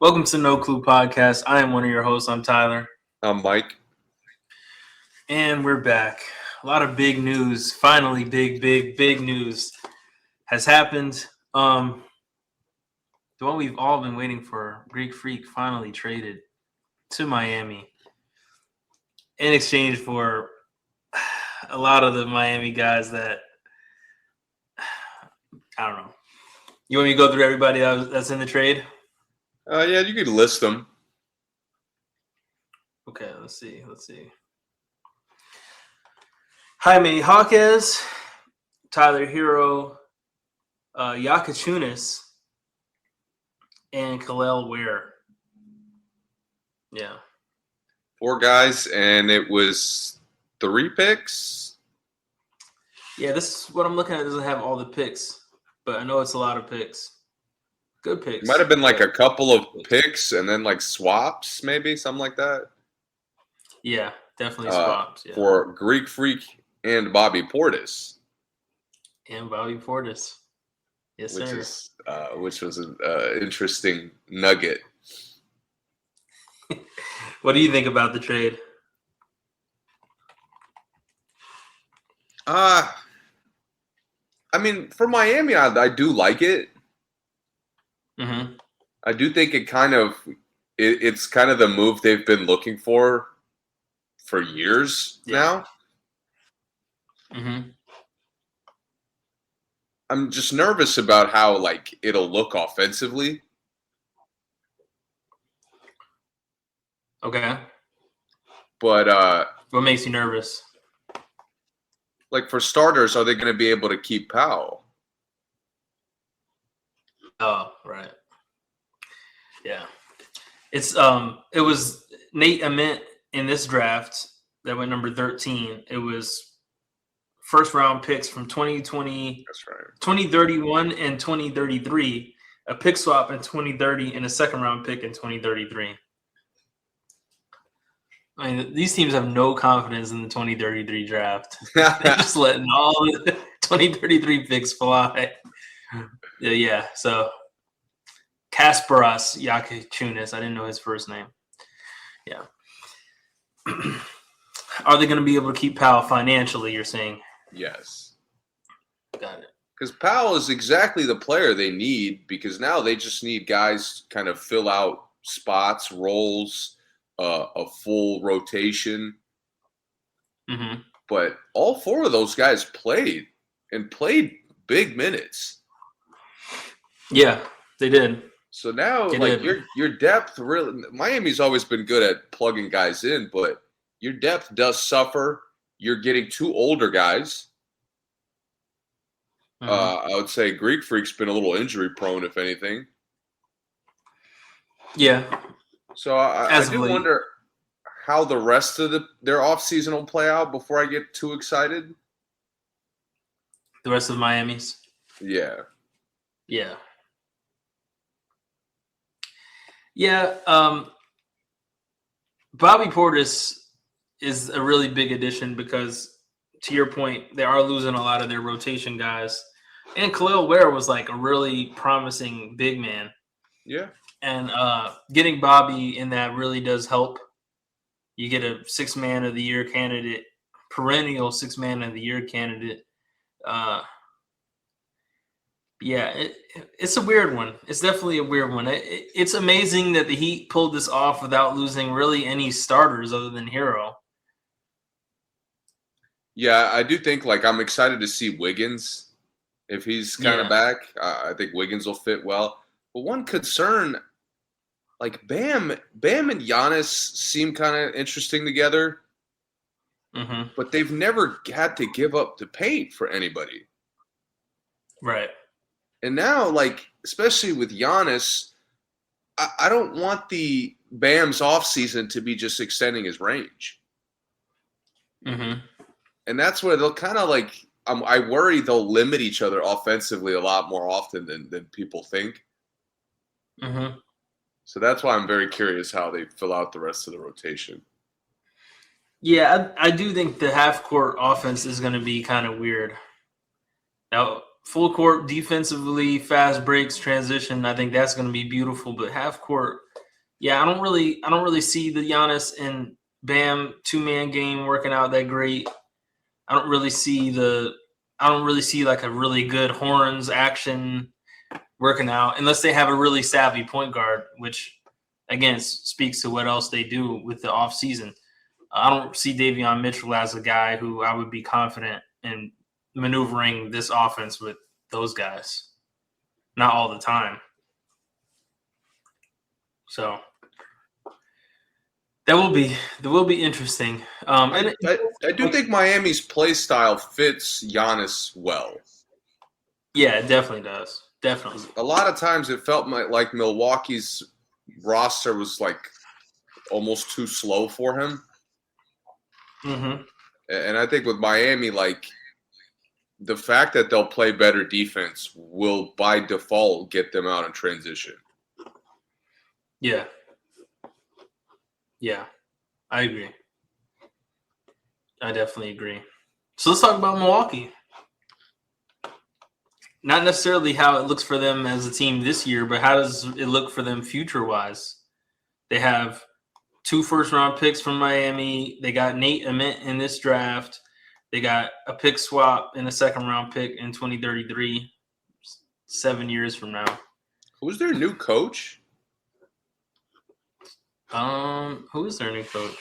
Welcome to No Clue Podcast. I am one of your hosts. I'm Tyler. I'm Mike. And we're back. A lot of big news. Finally, big news has happened. The one we've all been waiting for, Greek Freak, finally traded to Miami in exchange for a lot of the Miami guys that, I don't know. You want me to go through everybody that's in the trade? Yeah, you could list them. Okay, let's see. Jaime Jaquez, Tyler Hero, Yakachunas, and Khalil Ware. Yeah. 4 guys, and it was 3 picks. Yeah, this is what I'm looking at. It doesn't have all the picks, but I know it's a lot of picks. Good picks. Might have been like a couple of picks and then like swaps, maybe something like that. Yeah, definitely swaps. Yeah. For Greek Freak and Bobby Portis. And Bobby Portis. Yes, sir. Which was an interesting nugget. What do you think about the trade? I mean, for Miami, I do like it. Mm-hmm. I do think it's kind of the move they've been looking for years now. Mm-hmm. I'm just nervous about how it'll look offensively. Okay. But what makes you nervous? For starters, are they going to be able to keep Powell? Oh, right. Yeah. It's it was Nate Ament in this draft that went number 13. It was first round picks from 2020, that's right, 2031 and 2033, a pick swap in 2030 and a second round pick in 2033. I mean, these teams have no confidence in the 2033 draft. They're just letting all the 2033 picks fly. Yeah, so Kasparas Yakachunas. I didn't know his first name. Yeah. Are they going to be able to keep Powell financially, you're saying? Yes. Got it. Because Powell is exactly the player they need, because now they just need guys to kind of fill out spots, roles, a full rotation. Mm-hmm. But all 4 of those guys played big minutes. Yeah, they did. So now, your depth really, Miami's always been good at plugging guys in, but your depth does suffer. You're getting 2 older guys. Mm-hmm. I would say Greek Freak's been a little injury prone, if anything. Yeah. So I do wonder how the rest of their offseason will play out before I get too excited. The rest of Miami's? Yeah. Yeah. Yeah. Bobby Portis is a really big addition because, to your point, they are losing a lot of their rotation guys. And Khalil Ware was a really promising big man. Yeah. And getting Bobby in that really does help. You get a 6th man of the year candidate, perennial 6th man of the year candidate. Yeah, it's a weird one. It's definitely a weird one. It's amazing that the Heat pulled this off without losing really any starters other than Hero. Yeah, I do think I'm excited to see Wiggins if he's kind of back. I think Wiggins will fit well. But one concern, Bam and Giannis seem kind of interesting together. Mm-hmm. But they've never had to give up the paint for anybody. Right. And now, especially with Giannis, I don't want the Bam's offseason to be just extending his range. Mm-hmm. And that's where they'll kind of I worry they'll limit each other offensively a lot more often than people think. Mm-hmm. So that's why I'm very curious how they fill out the rest of the rotation. Yeah, I do think the half-court offense is going to be kind of weird. Now, full court defensively, fast breaks, transition, I think that's going to be beautiful. But half court, Yeah, I don't really see the Giannis and Bam 2-man game working out that great. I don't really see like a really good horns action working out unless they have a really savvy point guard, which again speaks to what else they do with the offseason. I don't see Davion Mitchell as a guy who I would be confident in maneuvering this offense with those guys. Not all the time. So that will be interesting. I do think Miami's play style fits Giannis well. Yeah, it definitely does. Definitely. A lot of times it felt like Milwaukee's roster was like almost too slow for him. Mm-hmm. And I think with Miami, like the fact that they'll play better defense will by default get them out in transition. Yeah. Yeah, I agree. I definitely agree. So let's talk about Milwaukee. Not necessarily how it looks for them as a team this year, but how does it look for them future-wise? They have 2 first-round picks from Miami. They got Nate Ament in this draft. They got a pick swap and a second-round pick in 2033, 7 years from now. Who's their new coach? Who is their new coach?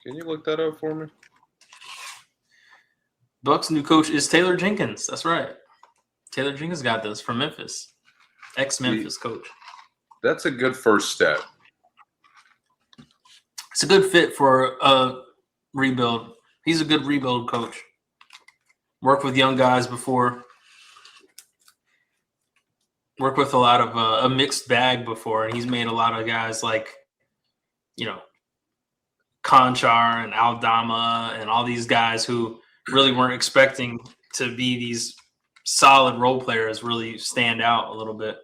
Can you look that up for me? Bucks' new coach is Taylor Jenkins. That's right. Taylor Jenkins got this from Memphis, ex-Memphis coach. That's a good first step. It's a good fit for a rebuild. He's a good rebuild coach. Worked with young guys before. Worked with a lot of a mixed bag before, and he's made a lot of guys like, Conchar and Aldama and all these guys who really weren't expecting to be these solid role players really stand out a little bit.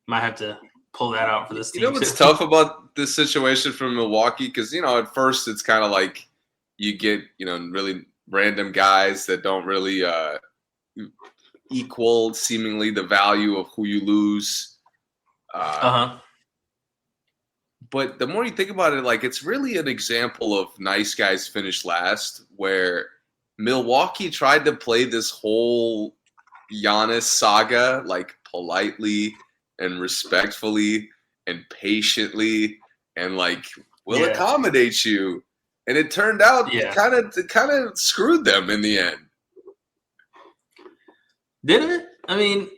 Might have to pull that out for this team. You know what's tough about this situation from Milwaukee? Because, at first it's kind of like you get, really random guys that don't really equal seemingly the value of who you lose. But the more you think about it, like it's really an example of nice guys finish last, where Milwaukee tried to play this whole Giannis saga like politely and respectfully and patiently and like we'll accommodate you. And it turned out it kind of screwed them in the end. Did it? I mean,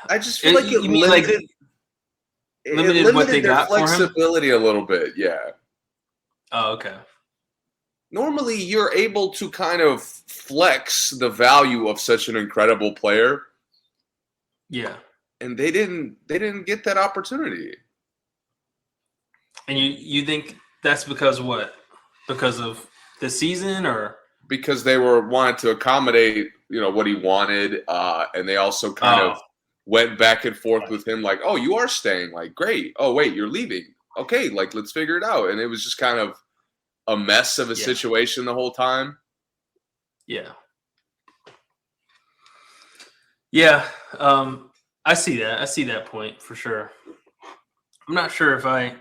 I just feel like it limited. It limited what they their got flexibility a little bit, yeah. Oh, okay. Normally, you're able to kind of flex the value of such an incredible player. Yeah. And they didn't get that opportunity. And you think that's because what? Because of the season or? Because they wanted to accommodate, what he wanted, and they also kind of went back and forth with him like, oh, you are staying. Like, great. Oh, wait, you're leaving. Okay, like, let's figure it out. And it was just kind of a mess of a situation the whole time. Yeah. Yeah. I see that. I see that point for sure. I'm not sure if I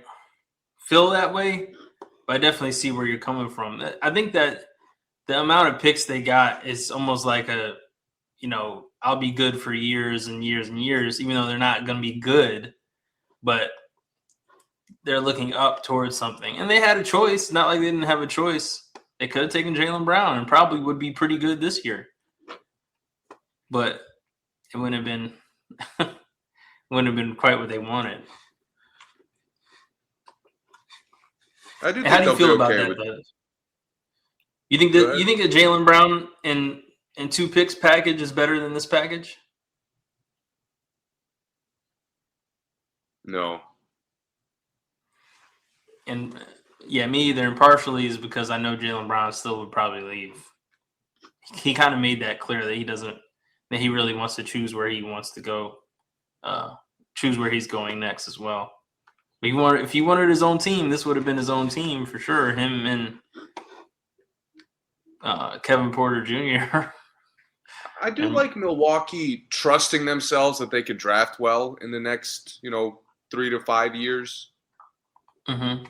feel that way, but I definitely see where you're coming from. I think that the amount of picks they got is almost like a, I'll be good for years and years and years, even though they're not going to be good, but they're looking up towards something. And they had a choice. Not like they didn't have a choice. They could have taken Jaylen Brown and probably would be pretty good this year. But it wouldn't have been quite what they wanted. I do think how do you feel about that, though? You think a Jaylen Brown and 2 picks package is better than this package? No. And me either. And partially is because I know Jaylen Brown still would probably leave. He kind of made that clear that he really wants to choose where he wants to go, choose where he's going next as well. But if he wanted his own team, this would have been his own team for sure. Him and Kevin Porter Jr. I do like Milwaukee trusting themselves that they could draft well in the next, 3 to 5 years. Mm-hmm.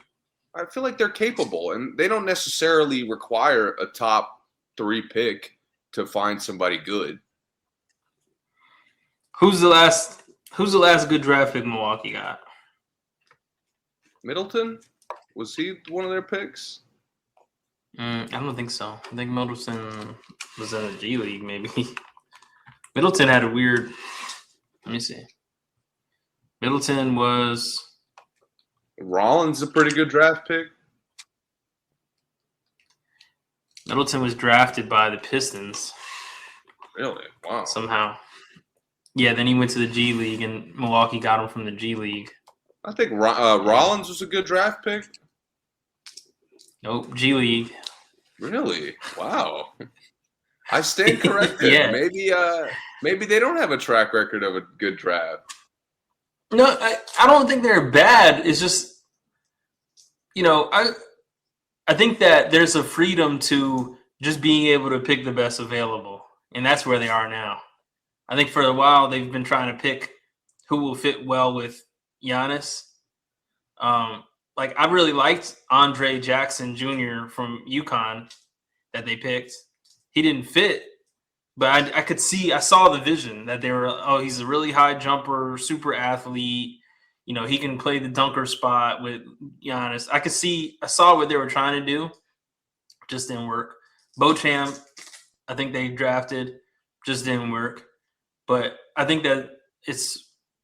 I feel like they're capable, and they don't necessarily require a top 3 pick to find somebody good. Who's the last good draft pick Milwaukee got? Middleton? Was he one of their picks? I don't think so. I think Middleton was in the G League, maybe. Middleton had a weird. Let me see. Middleton was. Rollins a pretty good draft pick. Middleton was drafted by the Pistons. Really? Wow. Somehow. Yeah, then he went to the G League, and Milwaukee got him from the G League. I think Rollins was a good draft pick. Nope, G League. Really? Wow. I stand corrected. Yeah. Maybe they don't have a track record of a good draft. No, I don't think they're bad. It's just, I think that there's a freedom to just being able to pick the best available, and that's where they are now. I think for a while they've been trying to pick who will fit well with Giannis. I really liked Andre Jackson Jr. from UConn that they picked. He didn't fit, but I saw the vision that they were, he's a really high jumper, super athlete. He can play the dunker spot with Giannis. I saw what they were trying to do. Just didn't work. Beauchamp, I think they drafted, just didn't work. But I think that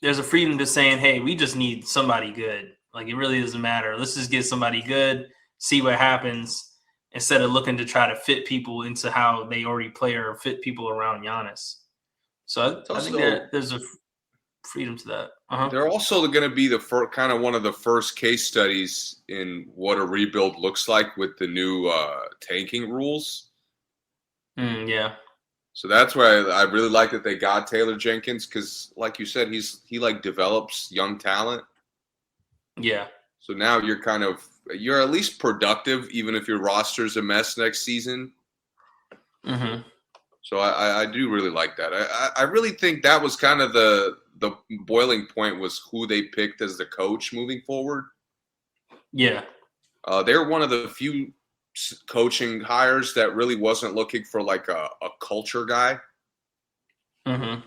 there's a freedom to saying, hey, we just need somebody good. Like, it really doesn't matter. Let's just get somebody good, see what happens, instead of looking to try to fit people into how they already play or fit people around Giannis. So I think there's a freedom to that. Uh-huh. They're also going to be the kind of one of the first case studies in what a rebuild looks like with the new tanking rules. Yeah. So that's why I really like that they got Taylor Jenkins, because, like you said, he develops young talent. Yeah. So now you're at least productive, even if your roster's a mess next season. Mm-hmm. So I do really like that. I really think that was kind of the boiling point, was who they picked as the coach moving forward. Yeah. They're one of the few coaching hires that really wasn't looking for like a culture guy. Mm-hmm.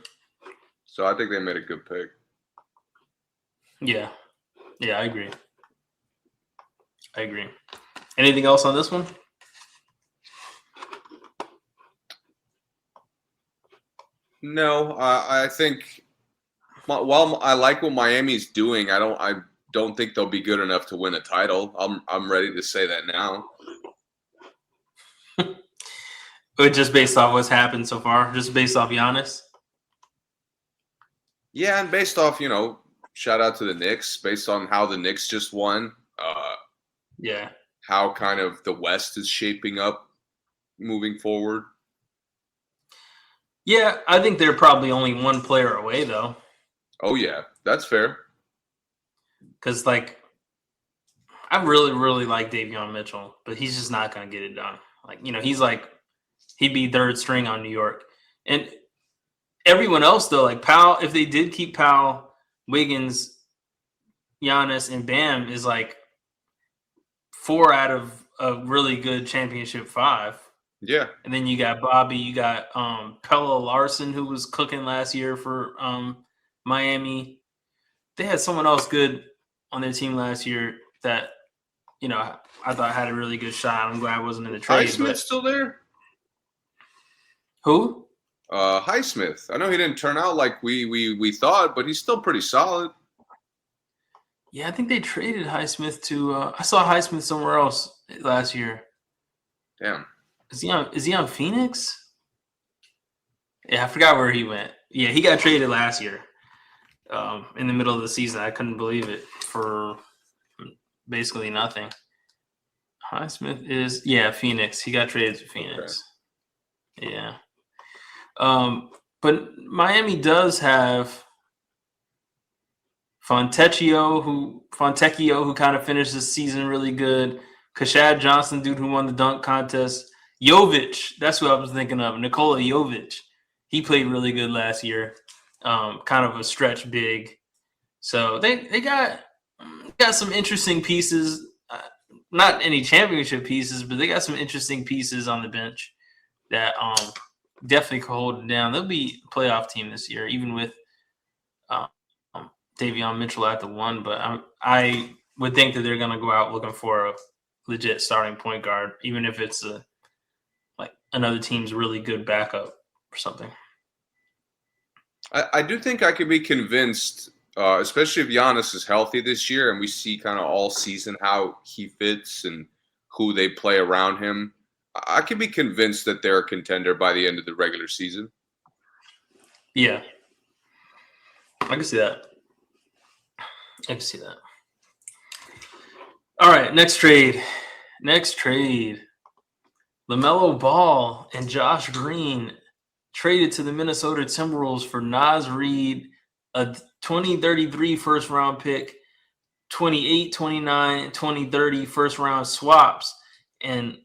So I think they made a good pick. Yeah. Yeah, I agree. Anything else on this one? No, I think while I like what Miami's doing, I don't think they'll be good enough to win a title. I'm ready to say that now. But just based off what's happened so far, just based off Giannis? Yeah, and based off, shout out to the Knicks, based on how the Knicks just won. Yeah. How kind of the West is shaping up moving forward. Yeah, I think they're probably only one player away, though. Oh, yeah, that's fair. Because, I really, really like Davion Mitchell, but he's just not going to get it done. He'd be third string on New York. And everyone else, though, Powell, if they did keep Powell, Wiggins, Giannis, and Bam, is 4 out of a really good championship 5. Yeah. And then you got Bobby, you got Pella Larson, who was cooking last year for Miami. They had someone else good on their team last year that, I thought had a really good shot. I'm glad I wasn't in the trade. Highsmith's still there? Who? Highsmith. I know he didn't turn out like we thought, but he's still pretty solid. Yeah, I think they traded Highsmith to I saw Highsmith somewhere else last year. Damn. Is he on Phoenix? Yeah, I forgot where he went. Yeah, he got traded last year. In the middle of the season. I couldn't believe it, for basically nothing. Highsmith is Phoenix. He got traded to Phoenix. Okay. Yeah. But Miami does have Fontecchio, who kind of finished the season really good. Kashad Johnson, dude who won the dunk contest. Jovic, that's who I was thinking of. Nikola Jovic. He played really good last year. Kind of a stretch big. So they got some interesting pieces. Not any championship pieces, but they got some interesting pieces on the bench that definitely could hold it down. They'll be a playoff team this year, even with Davion Mitchell at the 1. But I would think that they're going to go out looking for a legit starting point guard, even if it's like another team's really good backup or something. I do think I could be convinced, especially if Giannis is healthy this year and we see kind of all season how he fits and who they play around him. I can be convinced that they're a contender by the end of the regular season. Yeah. I can see that. All right, next trade. LaMelo Ball and Josh Green traded to the Minnesota Timberwolves for Naz Reid, a 2033 first-round pick, 28, 29, 2030 first-round swaps, and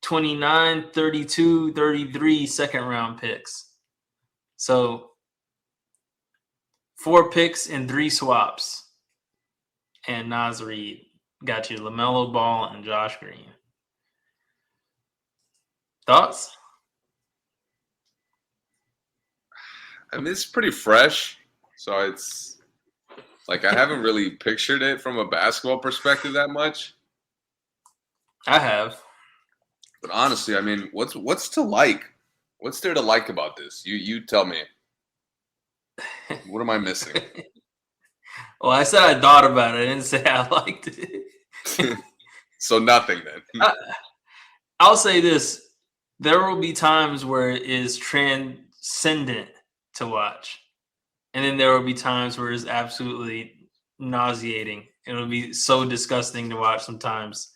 29, 32, 33 second-round picks. So 4 picks and 3 swaps. And Naz Reid got you LaMelo Ball and Josh Green. Thoughts? I mean, it's pretty fresh. So it's like I haven't really pictured it from a basketball perspective that much. I have. But honestly, I mean, what's to like? What's there to like about this? You tell me. What am I missing? Well, I said I thought about it. I didn't say I liked it. So nothing then. I'll say this. There will be times where it is transcendent to watch. And then there will be times where it's absolutely nauseating. It'll be so disgusting to watch sometimes.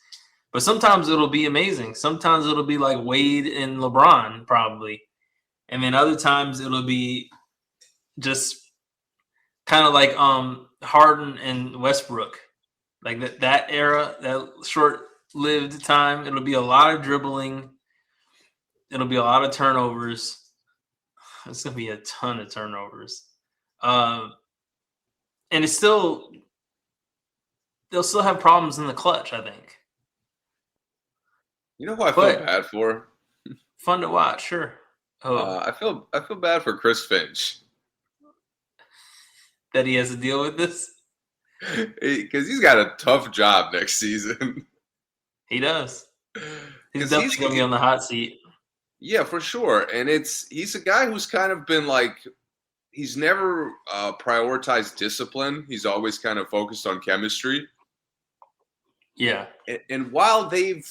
But sometimes it'll be amazing. Sometimes it'll be like Wade and LeBron, probably. And then other times it'll be just kind of like Harden and Westbrook. Like that era, that short-lived time, it'll be a lot of dribbling. It'll be a lot of turnovers. It's going to be a ton of turnovers. And it's they'll still have problems in the clutch, I think. You know who I feel bad for? Fun to watch, sure. I feel bad for Chris Finch. That he has to deal with this? Because he's got a tough job next season. He does. He's definitely going to be on the hot seat. Yeah, for sure. And he's a guy who's kind of been like, he's never prioritized discipline. He's always kind of focused on chemistry. Yeah. And while they've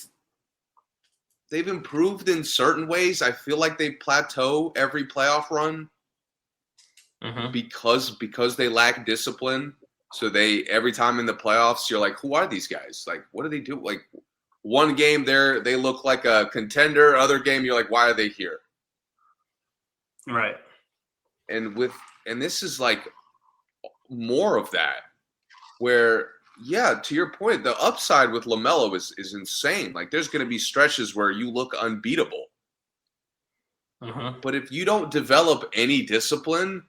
improved in certain ways, I feel like they plateau every playoff run because they lack discipline. So every time in the playoffs, you're like, who are these guys? Like, what do they do? Like, one game they look like a contender. Other game, you're like, why are they here? Right. And this is like more of that, where, yeah, to your point, the upside with LaMelo is insane. Like, there's going to be stretches where you look unbeatable. But if you don't develop any discipline,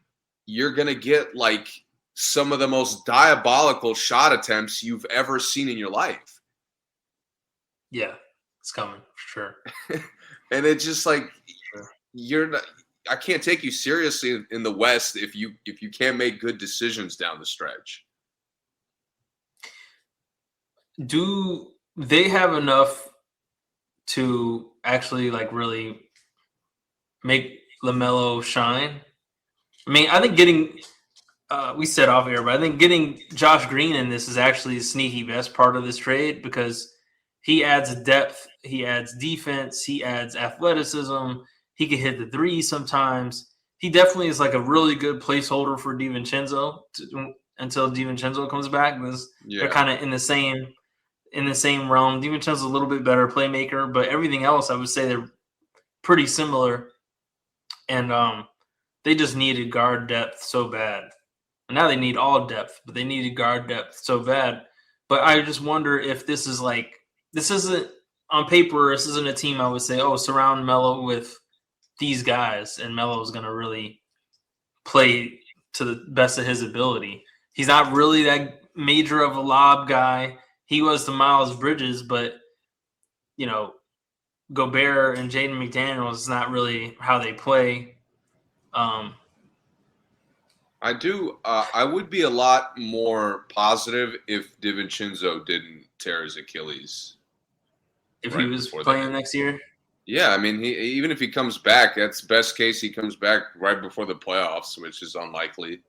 you're going to get like some of the most diabolical shot attempts you've ever seen in your life. Yeah, it's coming for sure. And it's just like you're not. I can't take you seriously in the West if you can't make good decisions down the stretch. Do they have enough to actually like really make LaMelo shine? I mean, I think getting we said off air, but I think getting Josh Green in this is actually the sneaky best part of this trade because he adds depth, he adds defense, he adds athleticism. He can hit the three sometimes. He definitely is like a really good placeholder for DiVincenzo until DiVincenzo comes back. They're kind of in the same realm. DiVincenzo's a little bit better playmaker, but everything else I would say they're pretty similar. And they just needed guard depth so bad. And now they need all depth, but they needed guard depth so bad. But I just wonder if this isn't on paper, this isn't a team I would say, oh, surround Melo with these guys, and Melo is going to really play to the best of his ability. He's not really that major of a lob guy. He was to Miles Bridges, but Gobert and Jaden McDaniels is not really how they play. I would be a lot more positive if DiVincenzo didn't tear his Achilles. If he was playing next year? Yeah, I mean, even if he comes back, that's best case. He comes back right before the playoffs, which is unlikely.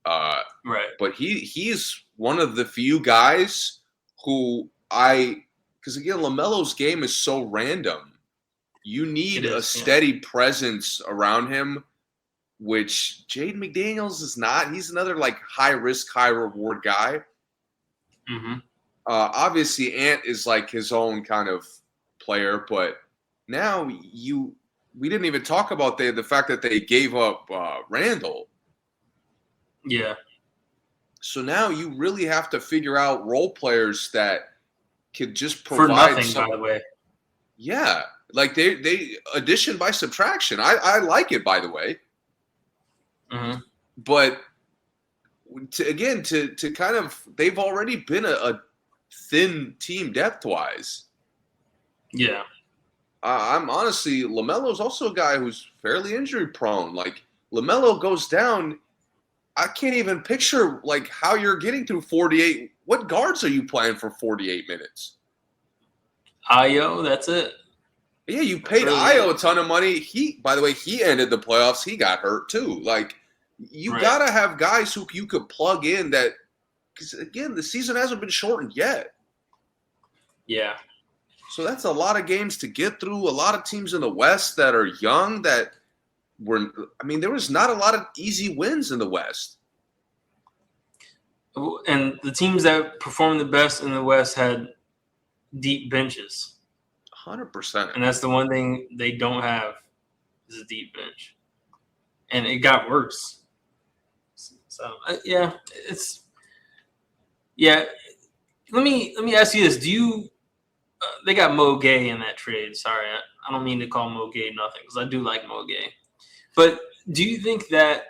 Right. But he's one of the few guys who because again, LaMelo's game is so random. You need a steady presence around him, which Jaden McDaniels is not. He's another like high risk, high reward guy. Mm-hmm. Obviously, Ant is like his own kind of player, but now we didn't even talk about the fact that they gave up Randall. Yeah. So now you really have to figure out role players that could just provide for nothing, by the way. Yeah, like they addition by subtraction. I like it, by the way. Mm-hmm. But to kind of they've already been a thin team depth wise. Yeah. I'm honestly, LaMelo's also a guy who's fairly injury prone. Like LaMelo goes down, I can't even picture like how you're getting through 48. What guards are you playing for 48 minutes? Ayo, that's it. Yeah, you paid Ayo a ton of money. By the way, he ended the playoffs. He got hurt too. Like you gotta have guys who you could plug in that, because again, the season hasn't been shortened yet. Yeah. So that's a lot of games to get through. A lot of teams in the West that are young that there was not a lot of easy wins in the West. And the teams that performed the best in the West had deep benches. 100%. And that's the one thing they don't have is a deep bench. And it got worse. So, yeah. Let me ask you this. Do you they got Mo Gay in that trade. Sorry, I don't mean to call Mo Gay nothing because I do like Mo Gay. But do you think that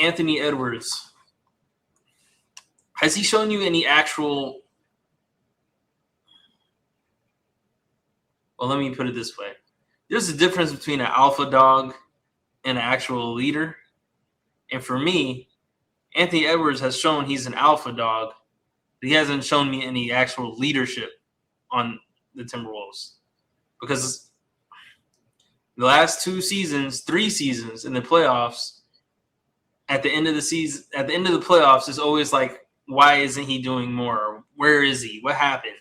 Anthony Edwards, has he shown you any actual – well, let me put it this way. There's a difference between an alpha dog and an actual leader. And for me, Anthony Edwards has shown he's an alpha dog. But he hasn't shown me any actual leadership on the Timberwolves, because the last 3 seasons in the playoffs, at the end of the season, at the end of the playoffs, it's always like, why isn't he doing more? Where is he? What happened?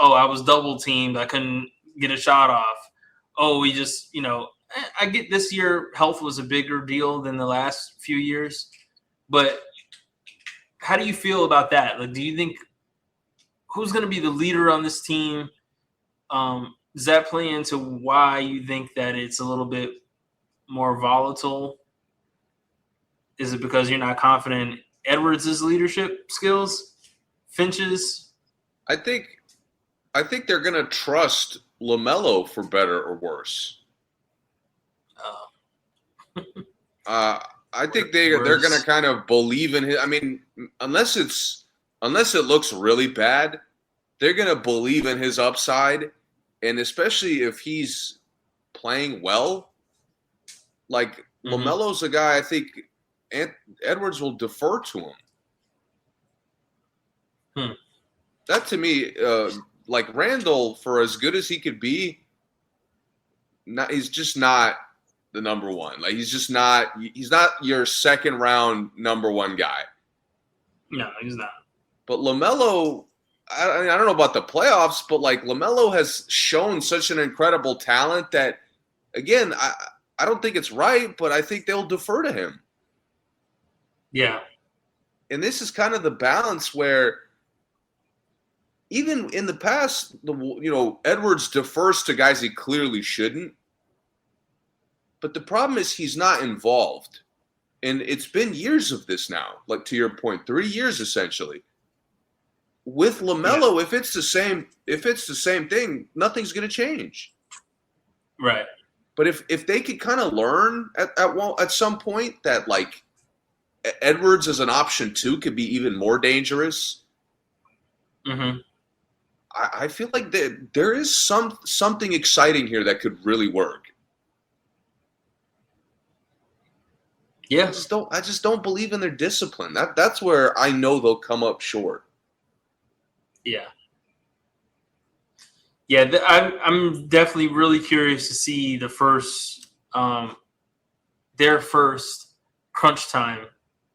I was double teamed. I couldn't get a shot off. We just, I get this year health was a bigger deal than the last few years, but how do you feel about that? Like, do you think who's going to be the leader on this team? Does that play into why you think that it's a little bit more volatile? Is it because you're not confident in Edwards' leadership skills? Finch's? I think they're going to trust LaMelo for better or worse. I think they're going to kind of believe in him. I mean, unless it looks really bad, they're going to believe in his upside, and especially if he's playing well. Like LaMelo's a guy I think Edwards will defer to him. That to me, like Randall, for as good as he could be, he's just not the number one. Like he's not your second round number one guy. No, he's not. But LaMelo, I don't know about the playoffs, but like LaMelo has shown such an incredible talent that, again, I don't think it's right, but I think they'll defer to him. Yeah. And this is kind of the balance where even in the past, Edwards defers to guys he clearly shouldn't. But the problem is he's not involved. And it's been years of this now, like to your point, 3 years essentially. With LaMelo, if it's the same thing, nothing's going to change. Right. But if they could kind of learn at some point that, like, Edwards as an option 2 could be even more dangerous. Mm-hmm. I feel like there is something exciting here that could really work. Yeah. I just don't believe in their discipline. That's where I know they'll come up short. Yeah. Yeah, I'm definitely really curious to see their first crunch time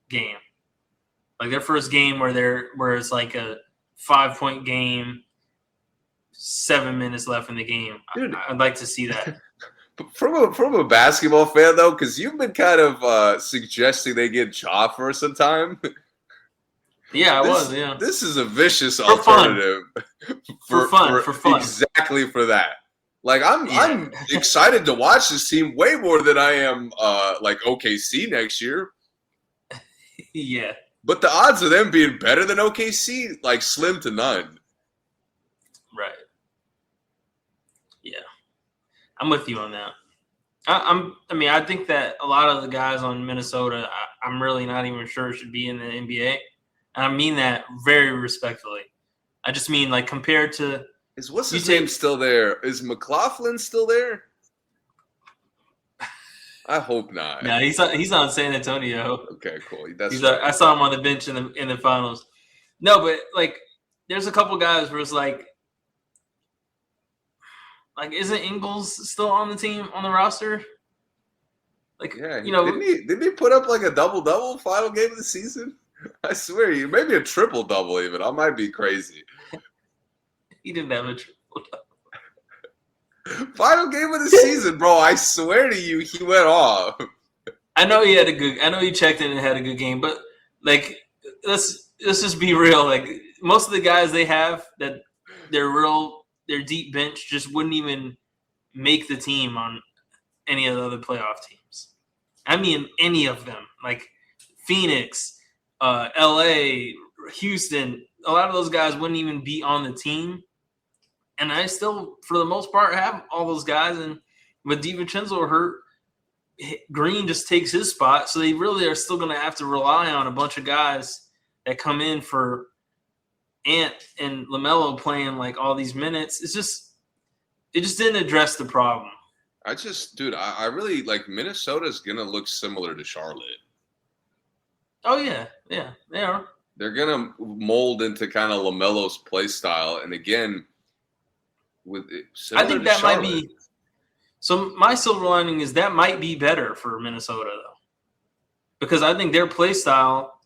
game, like their first game where it's like a 5-point game, 7 minutes left in the game. Dude, I'd like to see that. From a basketball fan though, because you've been kind of suggesting they get Ja for some time. Yeah, I was. Yeah, this is a vicious for alternative fun. For fun. Exactly for that. Like I'm excited to watch this team way more than I am like OKC next year. Yeah, but the odds of them being better than OKC like slim to none. Right. Yeah, I'm with you on that. I think that a lot of the guys on Minnesota, I'm really not even sure should be in the NBA. And I mean that very respectfully. I just mean like compared to what's his name still there? Is McLaughlin still there? I hope not. No, he's on San Antonio. Okay, cool. I saw him on the bench in the finals. No, but like there's a couple guys where it's like isn't Ingles still on the team on the roster? Like, yeah, didn't he put up like a double final game of the season? I swear, maybe a triple double even. I might be crazy. He didn't have a triple double. Final game of the season, bro. I swear to you, he went off. I know he checked in and had a good game, but like let's just be real. Like most of the guys they have that their deep bench just wouldn't even make the team on any of the other playoff teams. I mean, any of them, like Phoenix, LA, Houston, a lot of those guys wouldn't even be on the team. And I still, for the most part, have all those guys. And with DiVincenzo hurt, Green just takes his spot. So they really are still going to have to rely on a bunch of guys that come in for Ant and LaMelo playing like all these minutes. It just didn't address the problem. I really like Minnesota's going to look similar to Charlotte. Oh, yeah. Yeah, they are. They're going to mold into kind of LaMelo's play style. And again, I think that might be – so my silver lining is that might be better for Minnesota, though. Because I think their play style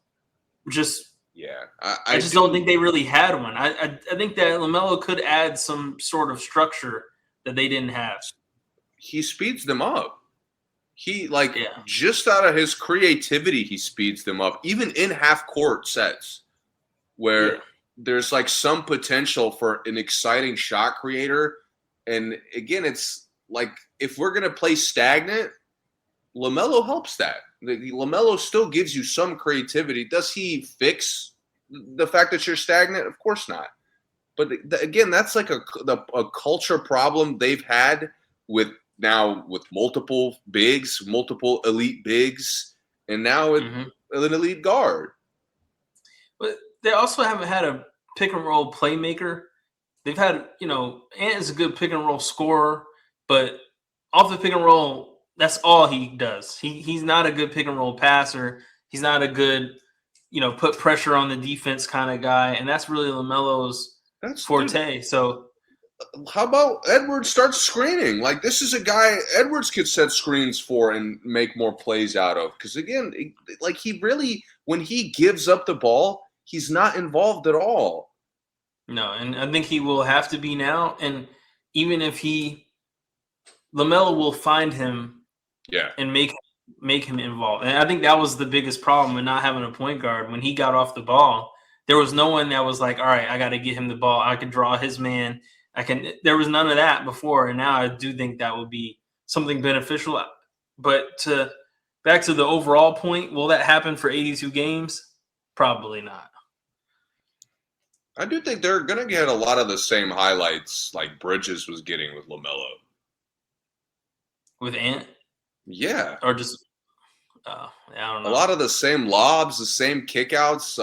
just – yeah. I just don't think they really had one. I think that LaMelo could add some sort of structure that they didn't have. He speeds them up. He just out of his creativity, he speeds them up, even in half court sets where there's like some potential for an exciting shot creator. And again, it's like if we're going to play stagnant, LaMelo helps that. LaMelo still gives you some creativity. Does he fix the fact that you're stagnant? Of course not. But again, that's like a culture problem they've had with multiple bigs, multiple elite bigs, and now with an elite guard. But they also haven't had a pick and roll playmaker. They've had, Ant is a good pick and roll scorer, but off the pick and roll, that's all he does. He's not a good pick and roll passer. He's not a good, put pressure on the defense kind of guy, and that's really LaMelo's forte. So how about Edwards starts screening? Like this is a guy Edwards could set screens for and make more plays out of. Because again, like he really, when he gives up the ball, he's not involved at all. No, and I think he will have to be now. And even if LaMelo will find him, and make him involved. And I think that was the biggest problem with not having a point guard. When he got off the ball, there was no one that was like, all right, I got to get him the ball. I could draw his man. There was none of that before, and now I do think that would be something beneficial. But back to the overall point, will that happen for 82 games? Probably not. I do think they're going to get a lot of the same highlights like Bridges was getting with LaMelo. With Ant? Yeah. Or just I don't A know. lot of the same lobs, the same kickouts.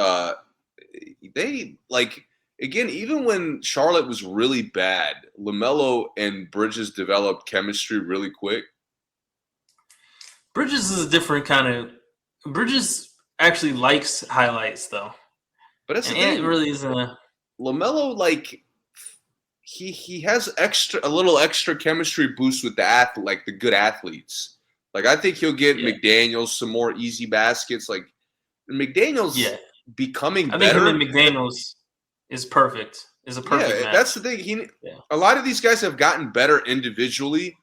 They like again, even when Charlotte was really bad, LaMelo and Bridges developed chemistry really quick. Bridges is a different kind of. Bridges actually likes highlights though, But that's and the Ant thing. really isn't a. LaMelo, like he has a little extra chemistry boost with the good athletes. Like I think he'll get Yeah. McDaniels some more easy baskets. Like McDaniels Yeah, becoming I think him better. and McDaniels is perfect. Is a perfect match. That's the thing. A lot of these guys have gotten better individually,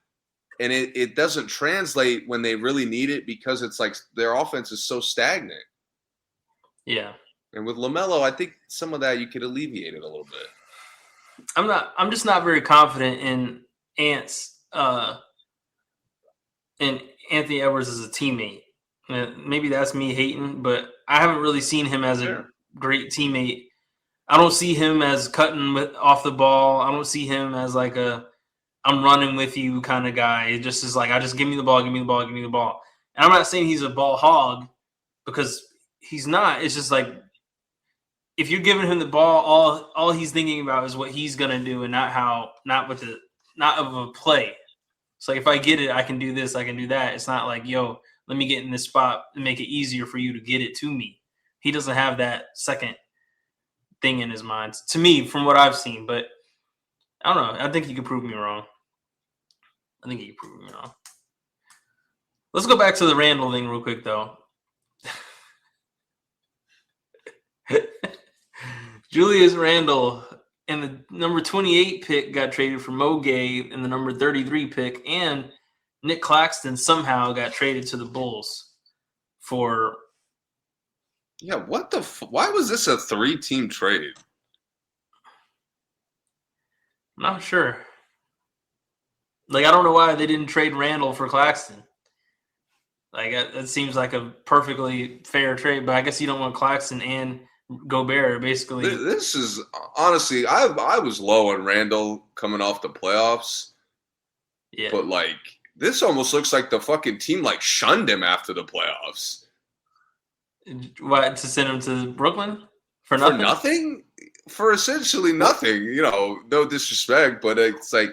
and it doesn't translate when they really need it because it's like their offense is so stagnant. Yeah. And with LaMelo, I think some of that you could alleviate it a little bit. I'm just not very confident in Ant's and Anthony Edwards as a teammate. Maybe that's me hating, but I haven't really seen him as a great teammate. I don't see him as cutting off the ball. I don't see him as like I'm running with you kind of guy. It just is like, I just give me the ball, give me the ball, give me the ball. And I'm not saying he's a ball hog because he's not. It's just like if you're giving him the ball, all he's thinking about is what he's gonna do and not of a play. It's like if I get it, I can do this, I can do that. It's not like, yo, let me get in this spot and make it easier for you to get it to me. He doesn't have that second thing in his mind, to me, from what I've seen. But I don't know. I think he could prove me wrong. Let's go back to the Randall thing real quick, though. Julius Randle and the number 28 pick got traded for Mo Gay and the number 33 pick, and Nick Claxton somehow got traded to the Bulls for. Yeah, what the? Why was this a 3-team trade? I'm not sure. Like, I don't know why they didn't trade Randall for Claxton. Like, that seems like a perfectly fair trade, but I guess you don't want Claxton and Gobert, basically. This is honestly, I was low on Randall coming off the playoffs. Yeah. But like, this almost looks like the fucking team like shunned him after the playoffs. What, to send him to Brooklyn for For nothing? nothing? For essentially nothing. You know, no disrespect, but it's like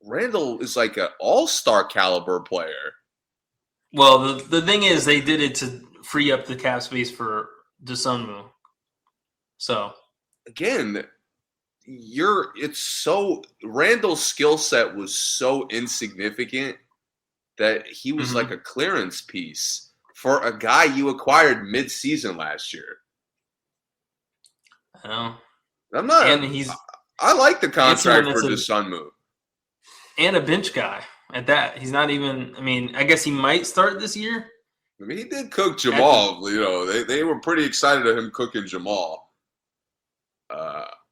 Randall is like an all-star caliber player. Well, the thing is, they did it to free up the cap space for Dosunmu. So again, Randall's skill set was so insignificant that he was like a clearance piece for a guy you acquired mid-season last year. I know. I'm not. And I like the contract for Dosunmu. And a bench guy at that. He's not even. I mean, I guess he might start this year. I mean, he did cook Jamal. You know, they were pretty excited of him cooking Jamal.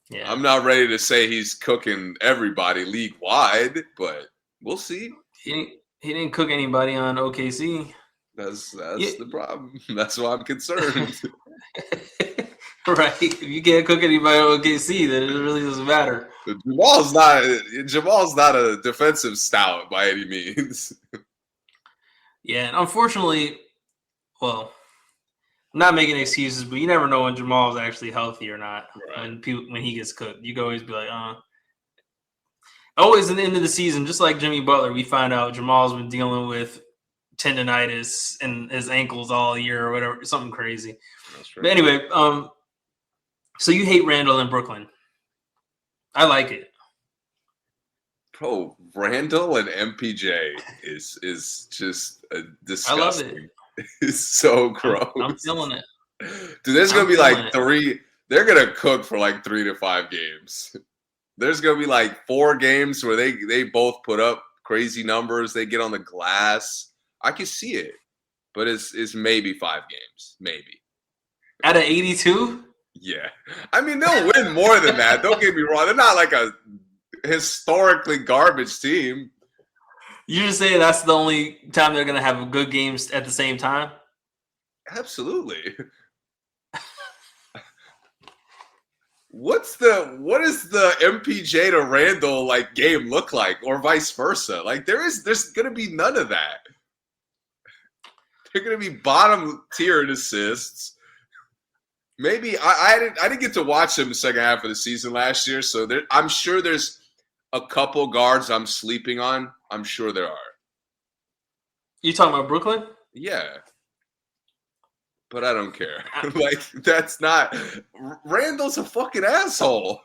Yeah. I'm not ready to say he's cooking everybody league wide, but we'll see. He didn't cook anybody on OKC. That's the problem. That's why I'm concerned. Right. If you can't cook anybody on OKC, then it really doesn't matter. Jamal's not a defensive stout by any means. Yeah, and unfortunately, well, I'm not making excuses, but you never know when Jamal is actually healthy or not. Right. When he gets cooked, you can always be like, Always at the end of the season, just like Jimmy Butler, we find out Jamal's been dealing with tendonitis in his ankles all year or whatever, something crazy. That's right. But anyway, so you hate Randall in Brooklyn. I like it. Bro, Randall and MPJ is just disgusting. I love it. It's so gross. I'm feeling it. Dude, there's going to be like they're going to cook for like 3 to 5 games. There's going to be like 4 games where they both put up crazy numbers. They get on the glass. I can see it. But it's maybe 5 games. Maybe. Out of 82? Yeah. I mean, they'll win more than that. Don't get me wrong. They're not like a historically garbage team. You're just saying that's the only time they're going to have good games at the same time? Absolutely. What is the MPJ to Randall like game look like, or vice versa? Like there's gonna be none of that. They're going to be bottom tier in assists. Maybe I didn't get to watch them the second half of the season last year, so I'm sure there's a couple guards I'm sleeping on. I'm sure there are. You talking about Brooklyn? Yeah. But I don't care. Like, that's not – Randall's a fucking asshole.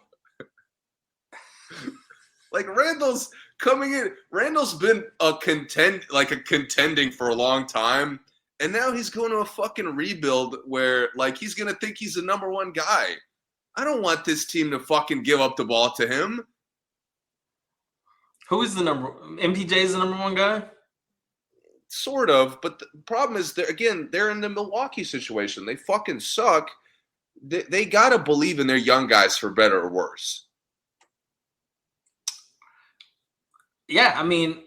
Like, Randall's coming in – Randall's been contending for a long time, and now he's going to a fucking rebuild where, like, he's going to think he's the number one guy. I don't want this team to fucking give up the ball to him. Who is the MPJ is the number one guy? Sort of, but the problem is, they're in the Milwaukee situation. They fucking suck. They got to believe in their young guys for better or worse. Yeah, I mean,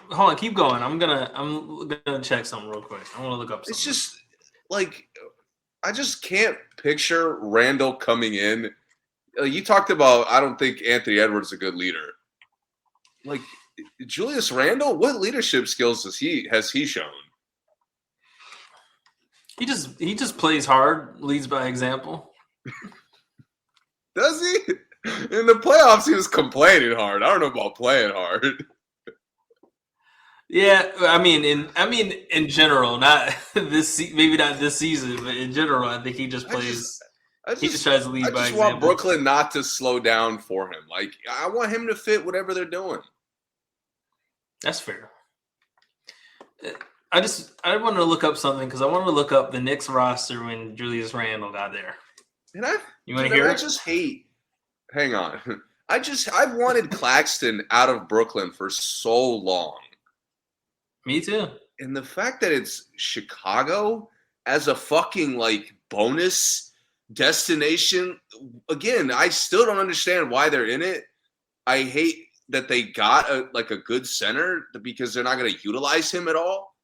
hold on, keep going. I'm gonna check something real quick. I want to look up something. It's just like I just can't picture Randall coming in. You talked about I don't think Anthony Edwards is a good leader. Like Julius Randle, what leadership skills has he shown? He just plays hard, leads by example. Does he? In the playoffs, he was complaining hard. I don't know about playing hard. Yeah, I mean, in general, not maybe not this season, but in general, I think he just plays. He just tries to lead by example. I just want Brooklyn not to slow down for him. Like, I want him to fit whatever they're doing. That's fair. I wanted to look up something because I wanted to look up the Knicks roster when Julius Randle got there. And you want to hear it? I just hate. Hang on. I've wanted Claxton out of Brooklyn for so long. Me too. And the fact that it's Chicago as a fucking like bonus destination, again, I still don't understand why they're in it. I hate that they got a good center because they're not going to utilize him at all.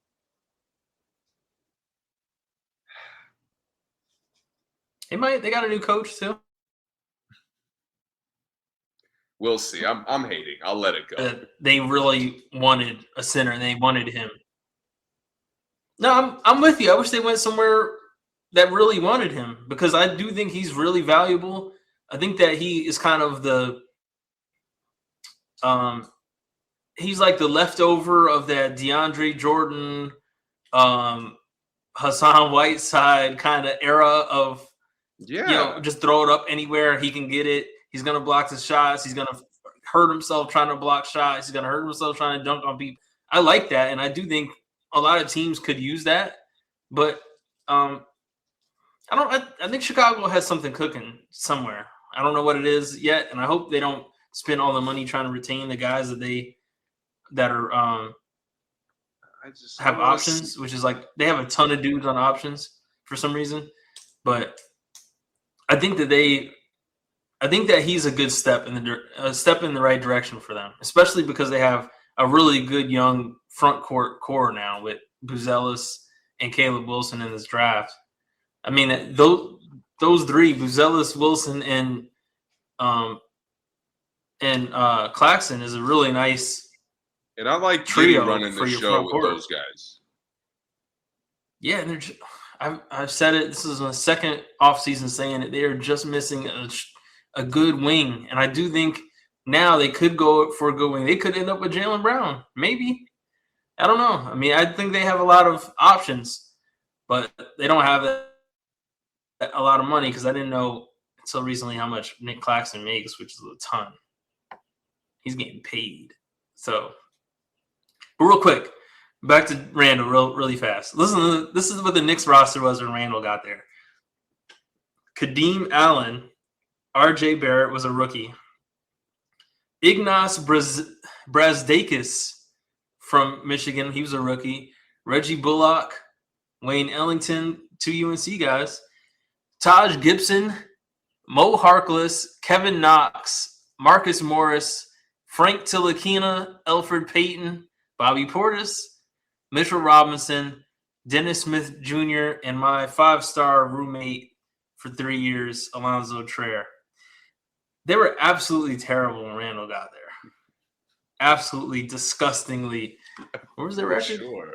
They got a new coach too. We'll see. I'm hating. I'll let it go. They really wanted a center, and they wanted him. No, I'm with you. I wish they went somewhere that really wanted him because I do think he's really valuable. I think that he is kind of the he's like the leftover of that DeAndre Jordan, Hassan Whiteside kind of era of just throw it up anywhere he can get it. He's going to block the shots. He's going to hurt himself trying to block shots. He's going to hurt himself trying to dunk on people. I like that, and I do think a lot of teams could use that. But I think Chicago has something cooking somewhere. I don't know what it is yet, and I hope they don't spend all the money trying to retain the guys that are have options, which is like they have a ton of dudes on options for some reason. But I think that he's a good step in the right direction for them, especially because they have a really good young front court core now with Buzelis and Caleb Wilson in this draft. I mean, those three, Buzelis, Wilson, and Claxton, is a really nice. And I like trio running the show with those guys. Yeah, and I've said it. This is my second offseason saying it. They are just missing a good wing, and I do think now they could go for a good wing. They could end up with Jaylen Brown, maybe. I don't know. I mean, I think they have a lot of options, but they don't have a lot of money because I didn't know until recently how much Nick Claxton makes, which is a ton. He's getting paid. So, but real quick, back to Randle really fast. Listen, this is what the Knicks roster was when Randle got there. Kadeem Allen, R.J. Barrett was a rookie. Ignas Brazdeikis from Michigan, he was a rookie. Reggie Bullock, Wayne Ellington, two UNC guys. Taj Gibson, Mo Harkless, Kevin Knox, Marcus Morris, Frank Tilakina, Elfrid Payton, Bobby Portis, Mitchell Robinson, Dennis Smith Jr., and my 5-star roommate for 3 years, Alonzo Trier. They were absolutely terrible when Randle got there. Absolutely disgustingly What was the record? Sure.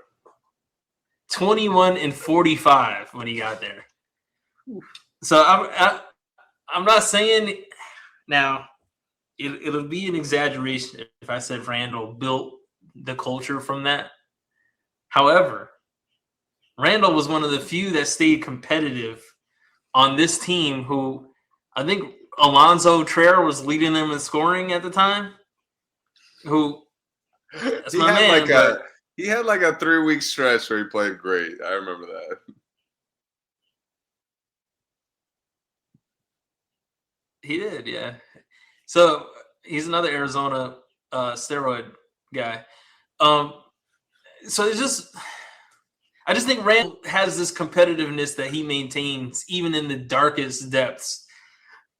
21-45 when he got there. So I'm not saying now it'll be an exaggeration if I said Randall built the culture from that. However, Randall was one of the few that stayed competitive on this team who I think Alonzo Trier was leading them in scoring at the time. That's my man. He had like a 3-week stretch where he played great. I remember that. He did, yeah. So he's another Arizona steroid guy. So I just think Randall has this competitiveness that he maintains even in the darkest depths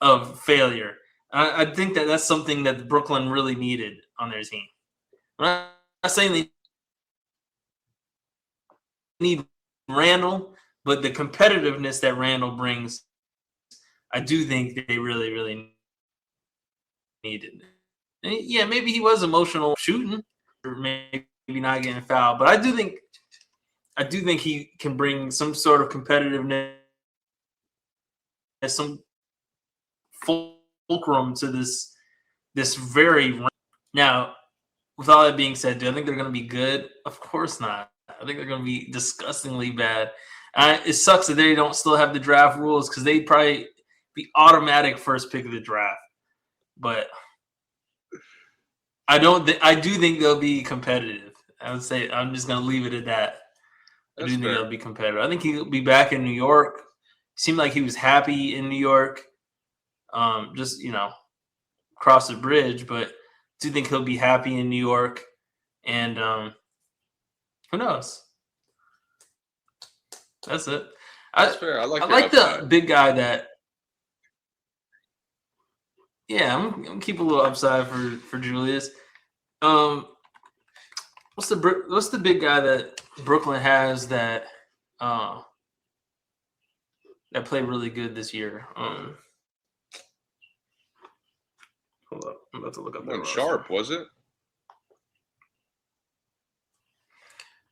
of failure. I think that's something that Brooklyn really needed on their team. I'm not saying they need Randall, but the competitiveness that Randall brings, I do think they really, really needed. And yeah, maybe he was emotional shooting, or maybe not getting fouled, but I do think he can bring some sort of competitiveness, some fulcrum to this very. Now, with all that being said, do I think they're going to be good? Of course not. I think they're going to be disgustingly bad. It sucks that they don't still have the draft rules because they'd probably be automatic first pick of the draft. But I do think they'll be competitive. I would say I'm just going to leave it at that. I do think they'll be competitive. I think he'll be back in New York. Seemed like he was happy in New York. Just, cross the bridge. But I do think he'll be happy in New York. And who knows? That's it. That's fair. I like the big guy that. Yeah, I'm gonna keep a little upside for Julius. What's the big guy that Brooklyn has that played really good this year? Hold up, I'm about to look up. One Sharp, was it?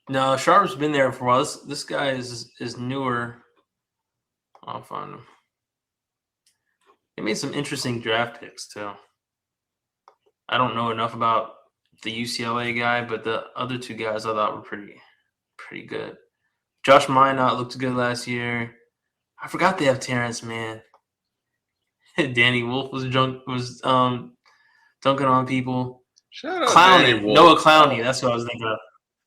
No, Sharp's been there for a while. This guy is newer. I'll find him. They made some interesting draft picks too. I don't know enough about the UCLA guy, but the other two guys I thought were pretty good. Josh Minot looked good last year. I forgot they have Terrence Mann. Danny Wolf was dunking on people. Shout out Clowney, Danny Wolf. Noah Clowney. That's what I was thinking of.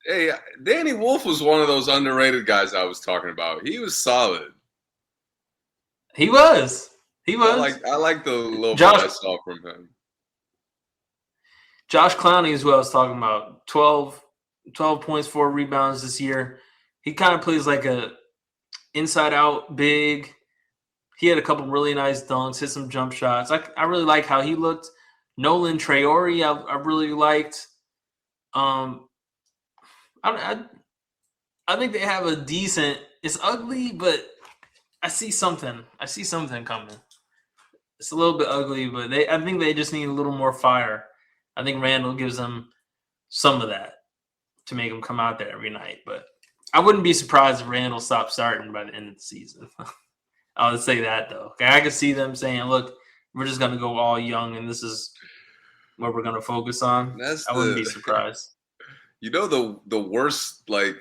Hey, Danny Wolf was one of those underrated guys I was talking about. He was solid. He was. I like the little bit I saw from him. Josh Clowney is who I was talking about. 12 points, 4 rebounds this year. He kind of plays like a inside-out big. He had a couple really nice dunks, hit some jump shots. I really like how he looked. Nolan Traore, I really liked. I think they have a decent. It's ugly, but I see something. Coming. It's a little bit ugly, but I think they just need a little more fire. I think Randall gives them some of that to make them come out there every night. But I wouldn't be surprised if Randall stopped starting by the end of the season. I would say that, though. I could see them saying, look, we're just going to go all young, and this is what we're going to focus on. I wouldn't be surprised. The worst, the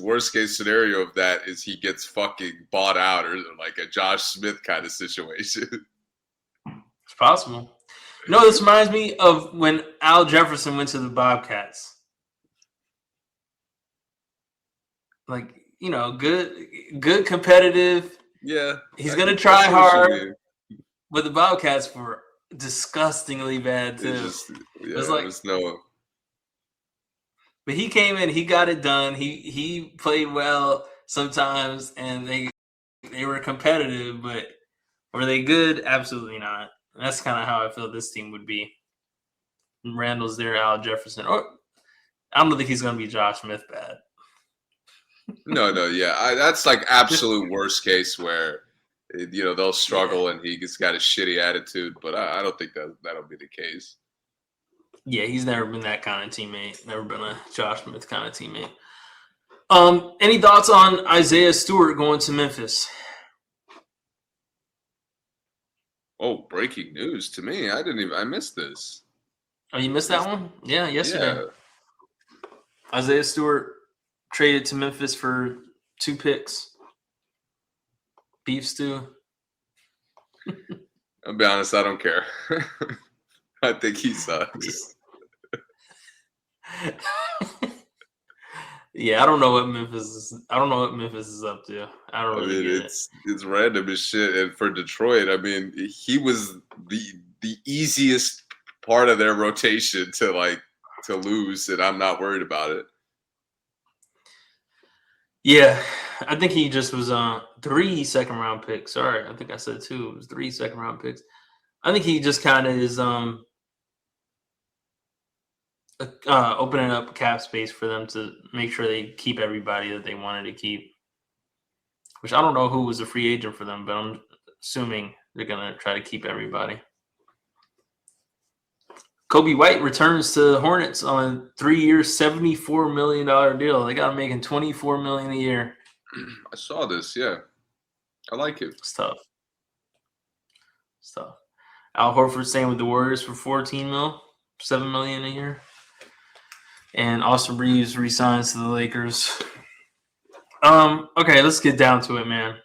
worst case scenario of that is he gets fucking bought out or like a Josh Smith kind of situation. It's possible. This reminds me of when Al Jefferson went to the Bobcats. Good competitive. Yeah. He's going to try hard. But the Bobcats were disgustingly bad, too. But he came in, he got it done. He played well sometimes, and they were competitive, but were they good? Absolutely not. And that's kind of how I feel this team would be. Randall's there, Al Jefferson. Or I don't think he's going to be Josh Smith bad. No, yeah. That's like absolute worst case where, they'll struggle and he's got a shitty attitude, but I don't think that'll be the case. Yeah, he's never been that kind of teammate. Never been a Josh Smith kind of teammate. Any thoughts on Isaiah Stewart going to Memphis? Oh, breaking news to me. I missed this. Oh, you missed that one? Yeah, yesterday. Yeah. Isaiah Stewart traded to Memphis for 2 picks. Beef stew. I'll be honest, I don't care. I think he sucks. Yeah, I don't know what Memphis is up to. I don't really get it. It's random as shit. And for Detroit, I mean, he was the easiest part of their rotation to lose, and I'm not worried about it. Yeah, I think he just was 3 second-round picks. Sorry, I think I said 2. It was 3 second-round picks. I think he just kind of is opening up cap space for them to make sure they keep everybody that they wanted to keep. Which I don't know who was a free agent for them, but I'm assuming they're going to try to keep everybody. Kobe White returns to the Hornets on a 3-year, $74 million deal. They got him making $24 million a year. I saw this, yeah. I like it. It's tough. Al Horford staying with the Warriors for $14 million, $7 million a year. And Austin Reeves resigns to the Lakers. Okay, let's get down to it, man.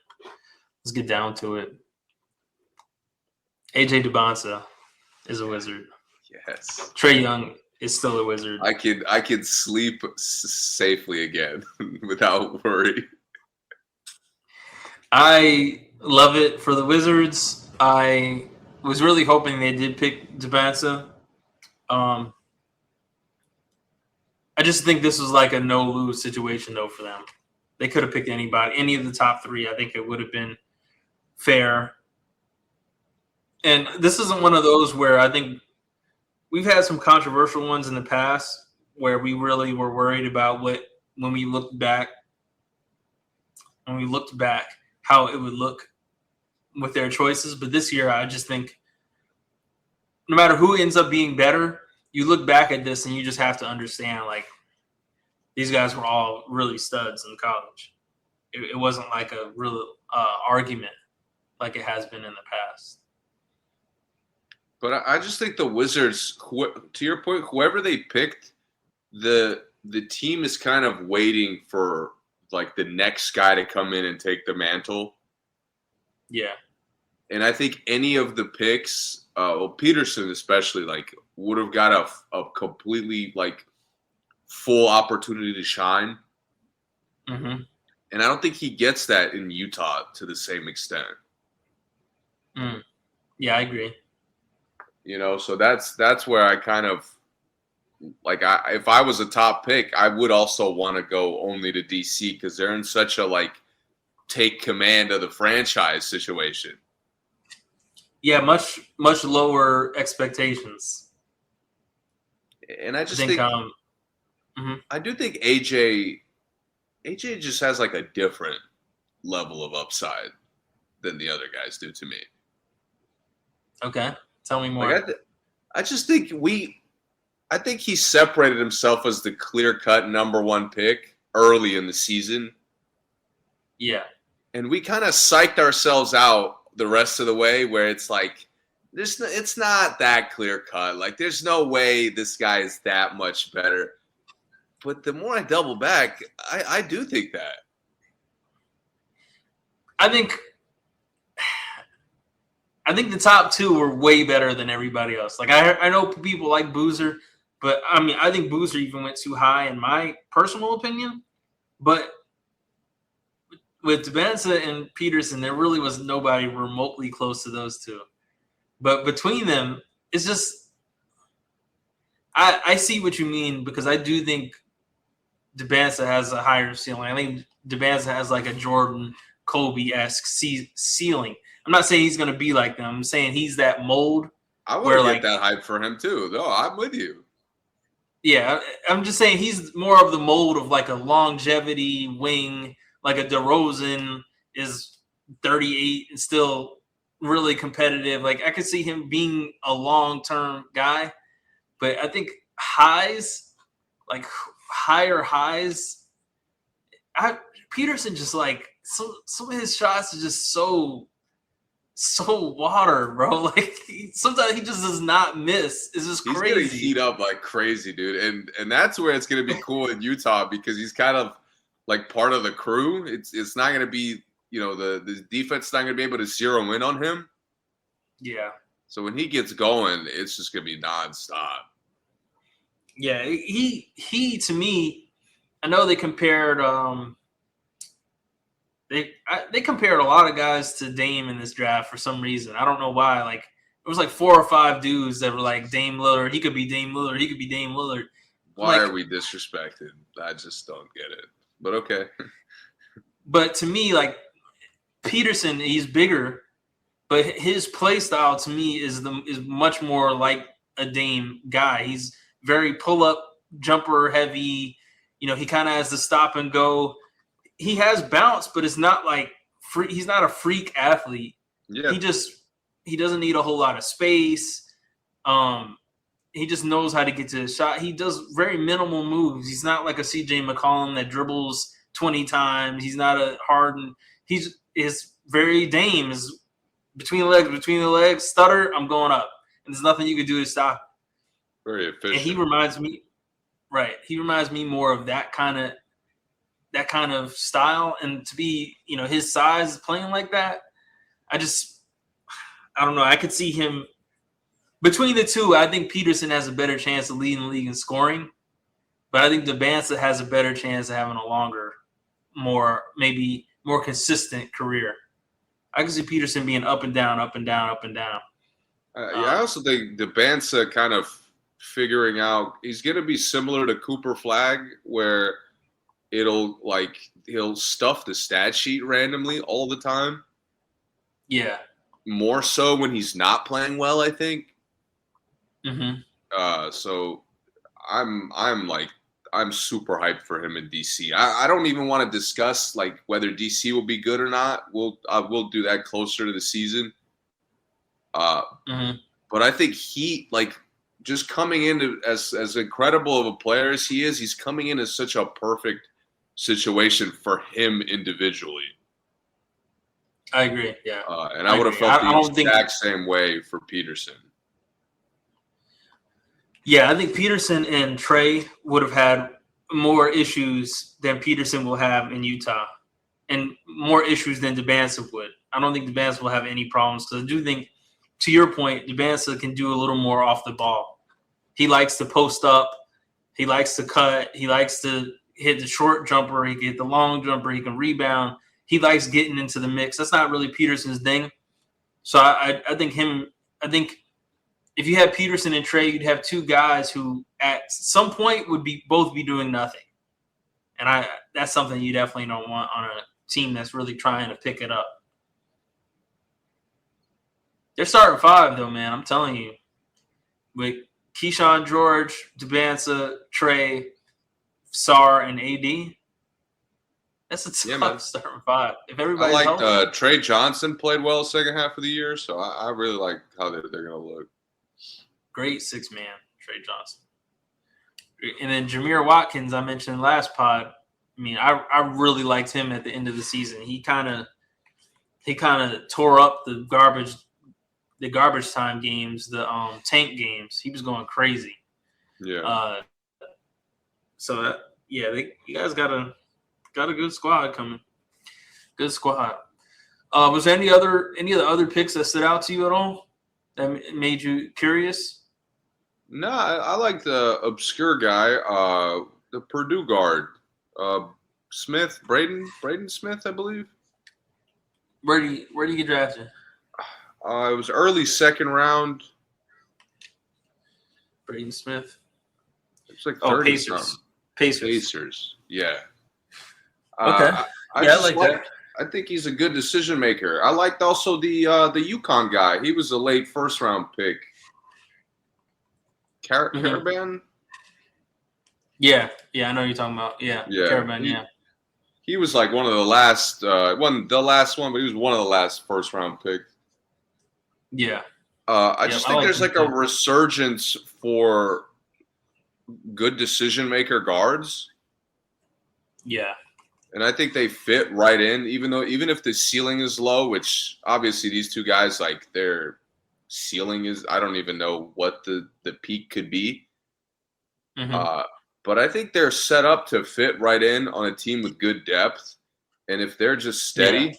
Let's get down to it. AJ DeBonsa is a wizard. Yes. Trae Young is still a wizard. I could sleep safely again without worry. I love it for the Wizards. I was really hoping they did pick DeBonsa. I just think this was like a no-lose situation, though, for them. They could have picked anybody, any of the top 3. I think it would have been fair. And this isn't one of those where I think we've had some controversial ones in the past where we really were worried about when we looked back, how it would look with their choices. But this year, I just think no matter who ends up being better, you look back at this and you just have to understand, like, these guys were all really studs in college. It wasn't like a real argument like it has been in the past. But I just think the Wizards, to your point, whoever they picked, the team is kind of waiting for like the next guy to come in and take the mantle. Yeah. And I think any of the picks, Peterson especially, like would have got a completely like full opportunity to shine. Mm-hmm. And I don't think he gets that in Utah to the same extent. Yeah, I agree. So that's where I kind of like if I was a top pick, I would also want to go only to DC because they're in such a like take command of the franchise situation. Yeah, much lower expectations. And I just think I do think AJ just has like a different level of upside than the other guys do to me. Okay. Tell me more. Like I just think I think he separated himself as the clear-cut number 1 pick early in the season. Yeah. And we kind of psyched ourselves out the rest of the way where it's like, it's not that clear-cut. Like, there's no way this guy is that much better. But the more I double back, I do think that. I think the top 2 were way better than everybody else. Like I know people like Boozer, but I mean I think Boozer even went too high in my personal opinion. But with DeBonsa and Peterson, there really was nobody remotely close to those 2. But between them, it's just I see what you mean because I do think DeBonsa has a higher ceiling. I think DeBonsa has like a Jordan, Kobe-esque ceiling. I'm not saying he's going to be like them. I'm saying he's that mold. I want to get that hype for him too. No, I'm with you. Yeah, I'm just saying he's more of the mold of like a longevity wing, like a DeRozan is 38 and still really competitive. Like I could see him being a long-term guy. But I think highs, like higher highs, Peterson just like some of his shots are just so water, bro. Like sometimes he just does not miss. It's just crazy. He's gonna heat up like crazy, dude, and that's where it's gonna be cool in Utah because he's kind of like part of the crew. It's not gonna be, you know, the defense is not gonna be able to zero in on him. Yeah. So when he gets going, it's just gonna be nonstop. Yeah, he to me, I know they compared they compared a lot of guys to Dame in this draft for some reason. I don't know why. Like it was like 4 or 5 dudes that were like Dame Lillard. He could be Dame Lillard. He could be Dame Lillard. Why are we disrespected? I just don't get it. But okay. But to me, like Peterson, he's bigger, but his play style to me is much more like a Dame guy. He's very pull up, jumper heavy. You know, he kind of has the stop and go. He has bounce, but it's not like he's not a freak athlete. Yeah. He doesn't need a whole lot of space. He just knows how to get to the shot. He does very minimal moves. He's not like a CJ McCollum that dribbles 20 times. He's not a Harden. Is very Dame is between the legs, stutter, I'm going up. And there's nothing you can do to stop. Very efficient. And he reminds me more of that kind of style. And to be, you know, his size playing like that, I don't know. I could see him between the two. I think Peterson has a better chance of leading the league in scoring, but I think Debanza has a better chance of having a longer, maybe more consistent career. I can see Peterson being up and down, up and down, up and down. I also think Debanza kind of figuring out he's going to be similar to Cooper Flagg, where he'll stuff the stat sheet randomly all the time. Yeah. More so when he's not playing well, I think. Mm-hmm. So I'm super hyped for him in DC. I don't even want to discuss like whether DC will be good or not. We'll do that closer to the season. But I think he just coming into as incredible of a player as he is, he's coming in as such a perfect situation for him individually. I agree. Yeah. And I would have felt the exact same way for Peterson. Yeah, I think Peterson and Trey would have had more issues than Peterson will have in Utah, and more issues than Debanza would. I don't think Debanza will have any problems because I do think, to your point, Debanza can do a little more off the ball. He likes to post up. He likes to cut. He likes to hit the short jumper. He can hit the long jumper. He can rebound. He likes getting into the mix. That's not really Peterson's thing. So I think if you have Peterson and Trey, you'd have two guys who at some point would both be doing nothing. And that's something you definitely don't want on a team that's really trying to pick it up. They're starting 5 though, man. I'm telling you. With Keyshawn George, Debanza, Trey, Sar, and AD. That's a tough starting 5. If everybody's healthy. Trey Johnson played well second half of the year, so I really like how they're going to look. Great 6-man, Trey Johnson. And then Jameer Watkins, I mentioned last pod. I mean, I really liked him at the end of the season. He kind of tore up the garbage time games, the tank games. He was going crazy. Yeah. You guys got a good squad coming. Good squad. Was there any of the other picks that stood out to you at all that made you curious? No, I like the obscure guy, the Purdue guard, Smith, Braden Smith, I believe. Where do you get drafted? It was early second round. Braden Smith. It's like 30 Pacers. Yeah. Okay. I like that. I think he's a good decision maker. I liked also the UConn guy. He was a late first round pick. Caravan? Yeah, I know what you're talking about. Yeah. Caravan, yeah. He was like one of the last wasn't the last one, but he was one of the last first round picks. Yeah. I just think there's like a resurgence for good decision maker guards. Yeah. And I think they fit right in, even if the ceiling is low, which obviously these two guys, like their ceiling is, I don't even know what the peak could be. Mm-hmm. But I think they're set up to fit right in on a team with good depth. And if they're just steady,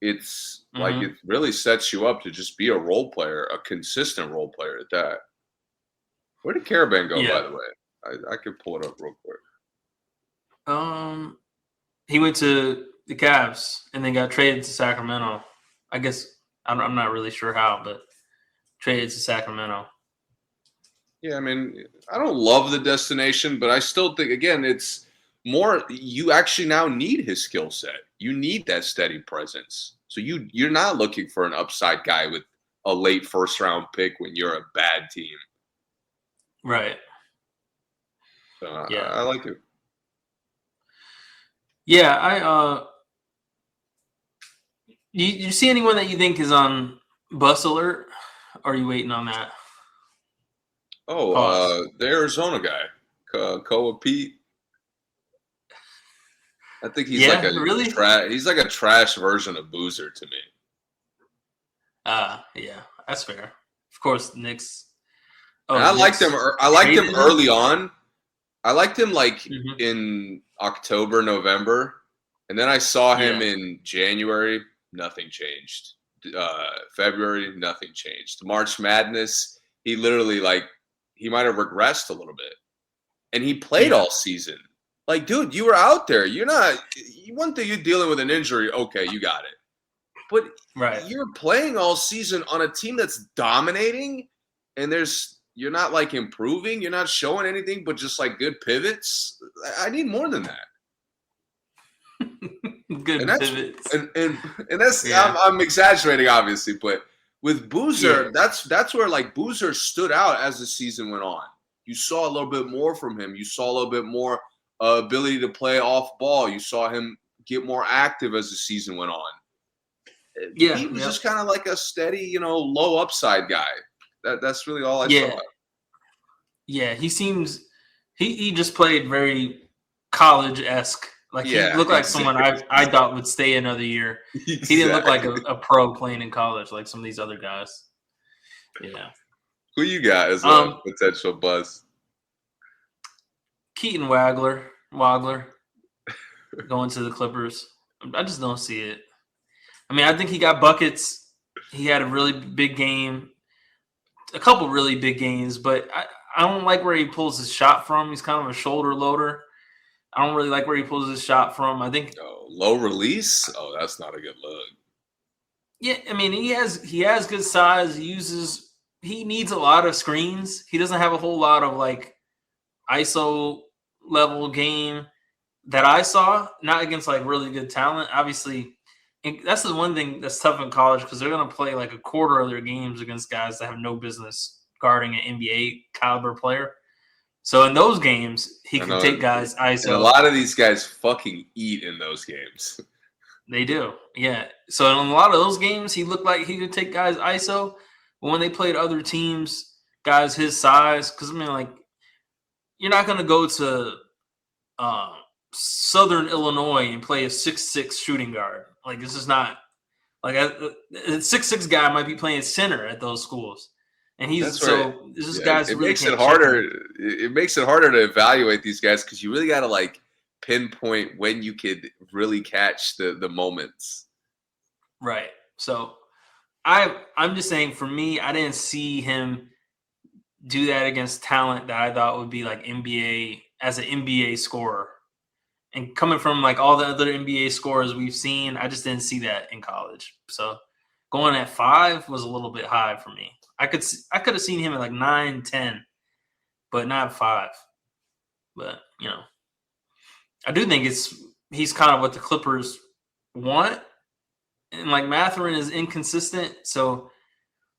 it's like it really sets you up to just be a role player, a consistent role player at that. Where did Caravan go, by the way? I could pull it up real quick. He went to the Cavs and then got traded to Sacramento. I guess I'm not really sure how, but traded to Sacramento. Yeah, I mean, I don't love the destination, but I still think, again, it's more you actually now need his skill set. You need that steady presence. So you're not looking for an upside guy with a late first-round pick when you're a bad team. Right. So I like it. Yeah, you see anyone that you think is on bus alert? Or are you waiting on that? The Arizona guy, Koa Pete. I think he's he's like a trash version of Boozer to me. Yeah, that's fair. Of course, Knicks. I liked him. I liked him early on. I liked him in October, November, and then I saw him in January. Nothing changed. February, nothing changed. March Madness, he literally he might have regressed a little bit, and he played all season. Like, dude, you were out there. You're not. One thing, you're dealing with an injury. Okay, you got it. But you're playing all season on a team that's dominating, and you're not improving. You're not showing anything but just good pivots. I need more than that. Good pivots. And that's I'm exaggerating, obviously, but with Boozer, that's where Boozer stood out as the season went on. You saw a little bit more from him. You saw a little bit more ability to play off ball. You saw him get more active as the season went on. Yeah, he was just kind of like a steady, low upside guy. That's really all I saw. Yeah, he seems he just played very college-esque. He looked like someone I thought would stay another year. Exactly. He didn't look like a pro playing in college like some of these other guys. Yeah. Who you got as a potential buzz? Keaton Wagler going to the Clippers. I just don't see it. I mean, I think he got buckets. He had a really big game, a couple really big games, but I don't like where he pulls his shot from. He's kind of a shoulder loader. I don't really like where he pulls his shot from. I think low release. Oh, that's not a good look. Yeah, I mean, he has good size. He needs a lot of screens. He doesn't have a whole lot of ISO level game that I saw. Not against really good talent, obviously. And that's the one thing that's tough in college because they're going to play a quarter of their games against guys that have no business guarding an NBA caliber player. So in those games, he can take guys ISO. And a lot of these guys fucking eat in those games. They do, yeah. So in a lot of those games, he looked like he could take guys ISO. But when they played other teams, guys his size, because you're not going to go to Southern Illinois and play a 6'6" shooting guard. This is not a 6'6" guy might be playing center at those schools. And guy's really makes it harder. It makes it harder to evaluate these guys because you really got to pinpoint when you could really catch the moments. Right. So I'm just saying, for me, I didn't see him do that against talent that I thought would be NBA as an NBA scorer. And coming from all the other NBA scorers we've seen, I just didn't see that in college. So going at 5 was a little bit high for me. I could have seen him at 9, 10, but not 5. But I do think he's kind of what the Clippers want, and Mathurin is inconsistent, so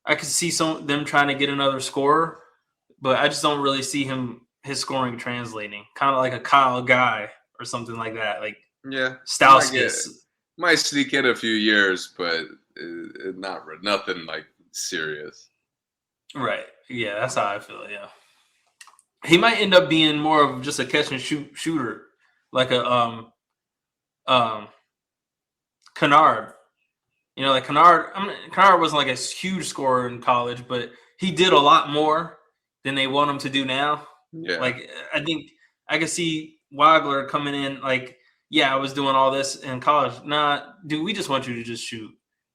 I could see them trying to get another scorer, but I just don't really see his scoring translating. Kind of like a Kyle Guy or something like that. Stauskas might sneak in a few years, but nothing serious. Right. Yeah, that's how I feel. Yeah. he might end up being more of just a catch and shoot shooter, like a Kennard. You know, like Kennard. Kennard wasn't like a huge scorer in college, but he did a lot more than they want him to do now. Yeah. Like I think I could see Wagler coming in like, yeah, I was doing all this in college. Nah, dude, we just want you to just shoot.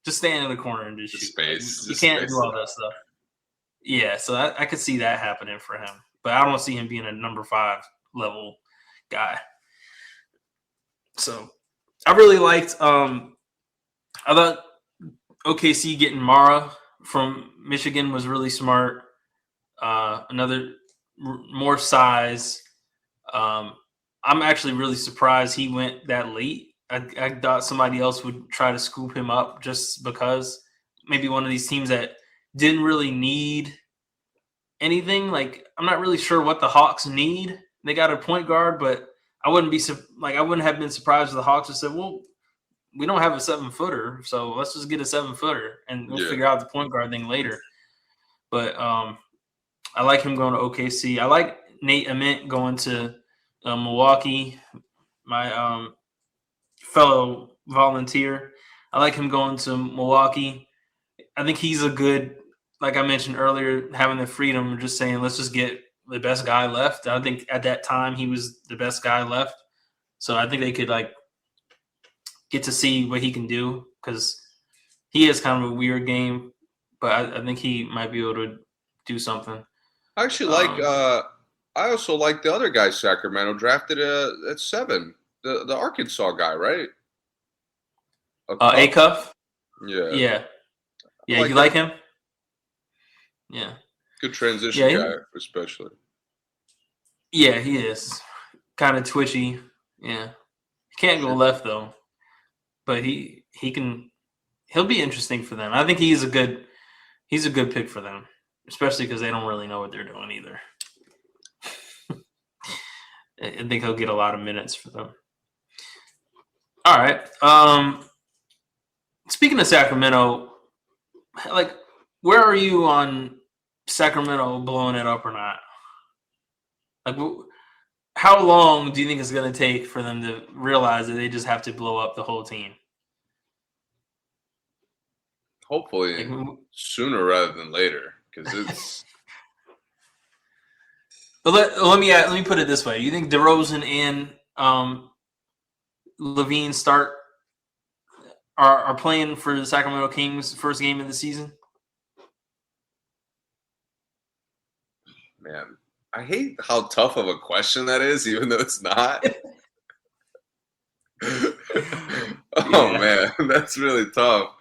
Just stand in the corner and just shoot. Space. You can't do all that stuff. Yeah, so I could see that happening for him. But I don't see him being a number 5 level guy. So I really liked I thought OKC getting Mara from Michigan was really smart. Another more size. I'm actually really surprised he went that late. I thought somebody else would try to scoop him up just because. Maybe one of these teams that didn't really need anything. Like, I'm not really sure what the Hawks need. They got a point guard, but I wouldn't have been surprised if the Hawks just said, well, we don't have a 7-footer, so let's just get a 7-footer and we'll figure out the point guard thing later. But I like him going to OKC. I like Nate Ament going to Milwaukee, my fellow volunteer. I like him going to Milwaukee. I think he's a good, like I mentioned earlier, having the freedom of just saying, let's just get the best guy left. I think at that time he was the best guy left. So I think they could like get to see what he can do because he has kind of a weird game, but I think he might be able to do something. I actually I also like the other guy Sacramento drafted at 7, the Arkansas guy, right? Acuff? Yeah. Yeah. Yeah, you like him? Yeah. Good transition guy, especially. Yeah, he is. Kind of twitchy. Yeah. He can't go left though. But he'll be interesting for them. I think he's a good pick for them, especially because they don't really know what they're doing either. I think he'll get a lot of minutes for them. All right. Speaking of Sacramento, like, where are you on Sacramento blowing it up or not? Like, how long do you think it's going to take for them to realize that they just have to blow up the whole team? Hopefully sooner rather than later, because it's. Let me put it this way: you think DeRozan and Levine are playing for the Sacramento Kings' first game of the season? Man, I hate how tough of a question that is, even though it's not. Man, that's really tough.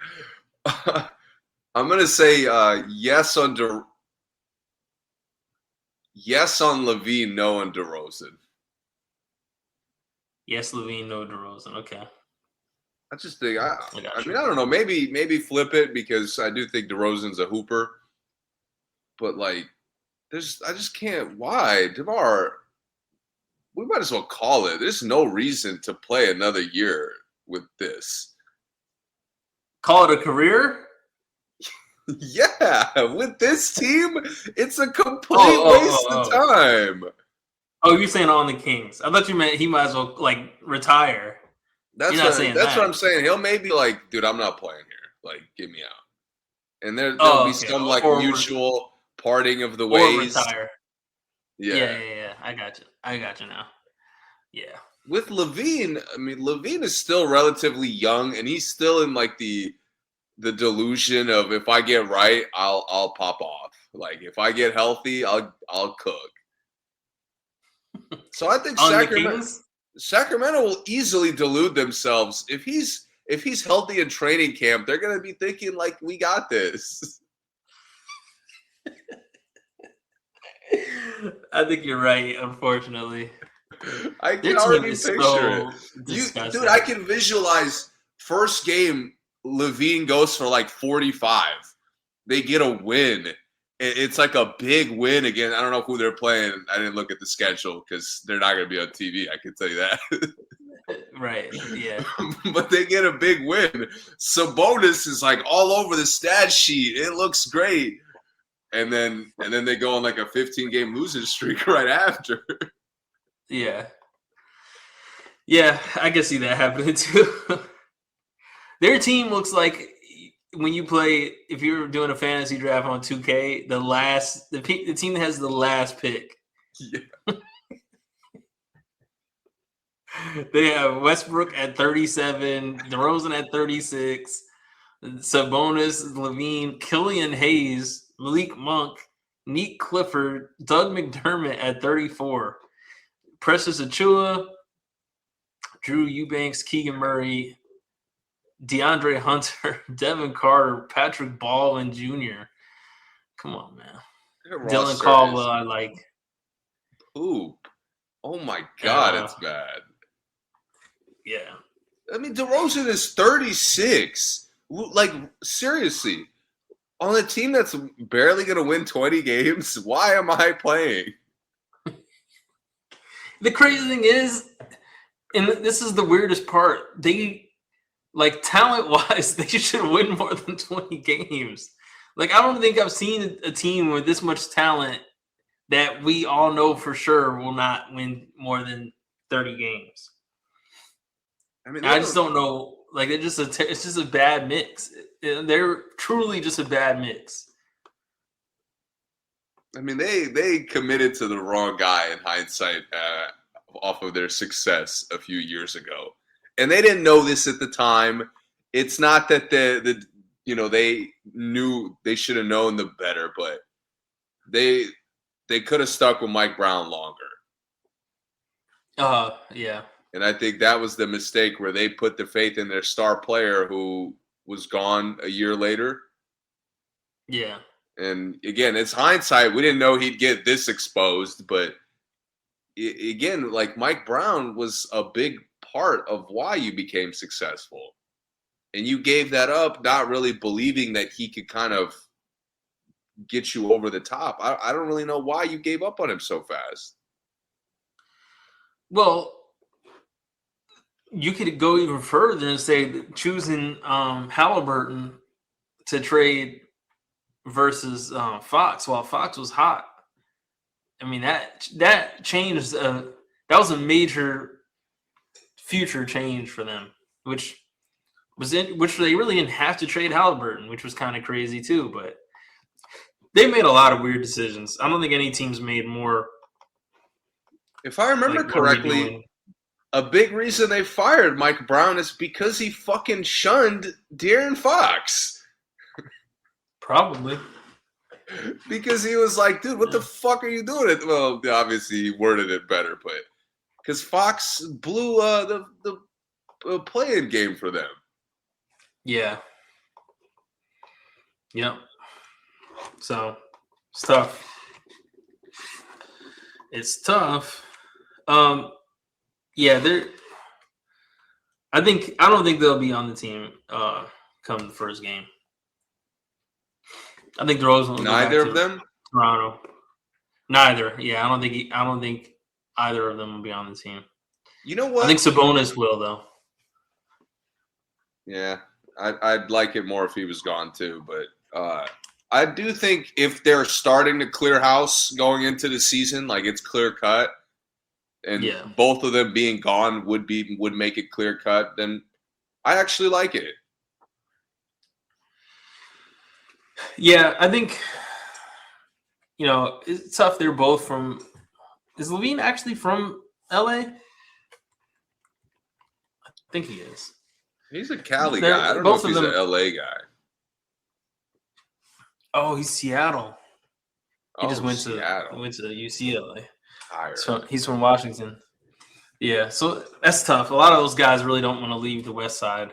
I'm gonna say yes on Levine, no on DeRozan. Yes, Levine, no DeRozan. Okay. I just think I mean I don't know. Maybe flip it because I do think DeRozan's a hooper, but like I just can't. Why, DeMar? We might as well call it. There's no reason to play another year with this. Call it a career? Yeah, with this team, it's a complete waste of time. Oh, you're saying on the Kings? I thought you meant he might as well like retire. That's what I'm saying. He'll maybe like, dude, I'm not playing here. Like, get me out. And there'll be some like mutual parting of the ways. Or retire. Yeah. I got you now. Yeah. With Levine, I mean, Levine is still relatively young, and he's still in like the delusion of if I get right, I'll pop off. Like if I get healthy, I'll cook. So I think Sacramento will easily delude themselves. If he's healthy in training camp, they're gonna be thinking like we got this. I think you're right, unfortunately. I can already picture it. Dude, I can visualize first game Levine goes for like 45. They get a win. It's like a big win again. I don't know who they're playing. I didn't look at the schedule because they're not going to be on TV. I can tell you that. Right, yeah. But they get a big win. Sabonis is like all over the stat sheet. It looks great. and then they go on like a 15-game losing streak right after. Yeah. Yeah, I can see that happening too. Their team looks like when you play, if you're doing a fantasy draft on 2K, the team that has the last pick. Yeah. They have Westbrook at 37, DeRozan at 36, Sabonis, Levine, Killian Hayes, Malik Monk, Neek Clifford, Doug McDermott at 34, Precious Achua, Drew Eubanks, Keegan Murray, DeAndre Hunter, Devin Carter, Patrick Baldwin Jr. Come on, man. Dylan Caldwell, I like. Poop. Oh my God, it's bad. Yeah. I mean, DeRozan is 36. Like, seriously. On a team that's barely going to win 20 games, why am I playing? The crazy thing is, and this is the weirdest part, they, like, talent-wise, they should win more than 20 games. Like, I don't think I've seen a team with this much talent that we all know for sure will not win more than 30 games. I mean, I just don't know. Like, it's just a bad mix. They're truly just a bad mix. I mean, they committed to the wrong guy in hindsight off of their success a few years ago, and they didn't know this at the time. It's not that they knew they should have known the better, but they could have stuck with Mike Brown longer. Yeah. And I think that was the mistake where they put the faith in their star player who was gone a year later. Yeah. And again, it's hindsight. We didn't know he'd get this exposed, but again, like Mike Brown was a big part of why you became successful. And you gave that up, not really believing that he could kind of get you over the top. I don't really know why you gave up on him so fast. Well, you could go even further and say choosing Halliburton to trade versus Fox while Fox was hot. I mean, that changed. That was a major future change for them, which they really didn't have to trade Halliburton, which was kind of crazy too. But they made a lot of weird decisions. I don't think any team's made more. If I remember correctly, a big reason they fired Mike Brown is because he fucking shunned De'Aaron Fox. Probably. Because he was like, dude, what the fuck are you doing? Well, obviously he worded it better, but because Fox blew the play-in game for them. Yeah. Yep. So it's tough. It's tough. Yeah, I don't think they'll be on the team come the first game. I think DeRozan will neither of them. Toronto. Neither. Yeah, I don't think either of them will be on the team. You know what? I think Sabonis will though. Yeah, I'd like it more if he was gone too, but I do think if they're starting to clear house going into the season, like it's clear cut, and both of them being gone would make it clear cut, then I actually like it. Yeah, I think it's tough. They're both from. Is Levine actually from LA? I think he is. He's a Cali guy. I don't know if he's an LA guy. Oh, he's Seattle. He just went Seattle. to UCLA. Higher. So he's from Washington. Yeah, so that's tough. A lot of those guys really don't want to leave the West Side,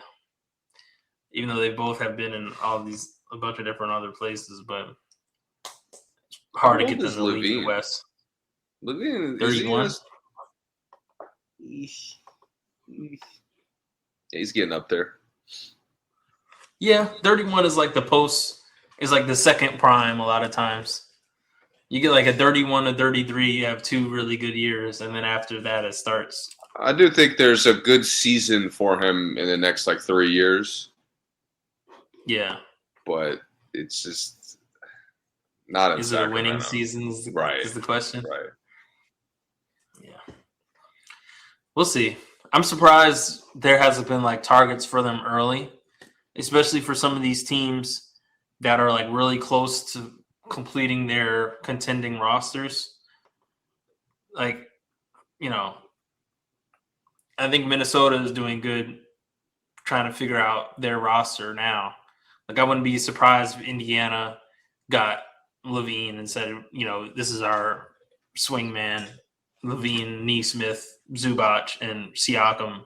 even though they both have been in a bunch of different other places, but it's hard to get them to leave the West. Levine, 31. Yeah, he's getting up there. Yeah, 31 is like the second prime a lot of times. You get like a 31 to 33, you have 2 really good years, and then after that it starts. I do think there's a good season for him in the next 3 years. Yeah. But it's just Not in Is it a Sacramento. winning season? Is the question? Right. Yeah. We'll see. I'm surprised there hasn't been like targets for them early, especially for some of these teams that are like really close to completing their contending rosters. Like, I think Minnesota is doing good trying to figure out their roster now. Like, I wouldn't be surprised if Indiana got Levine and said, this is our swingman, Levine, Neesmith, Zubac, and Siakam.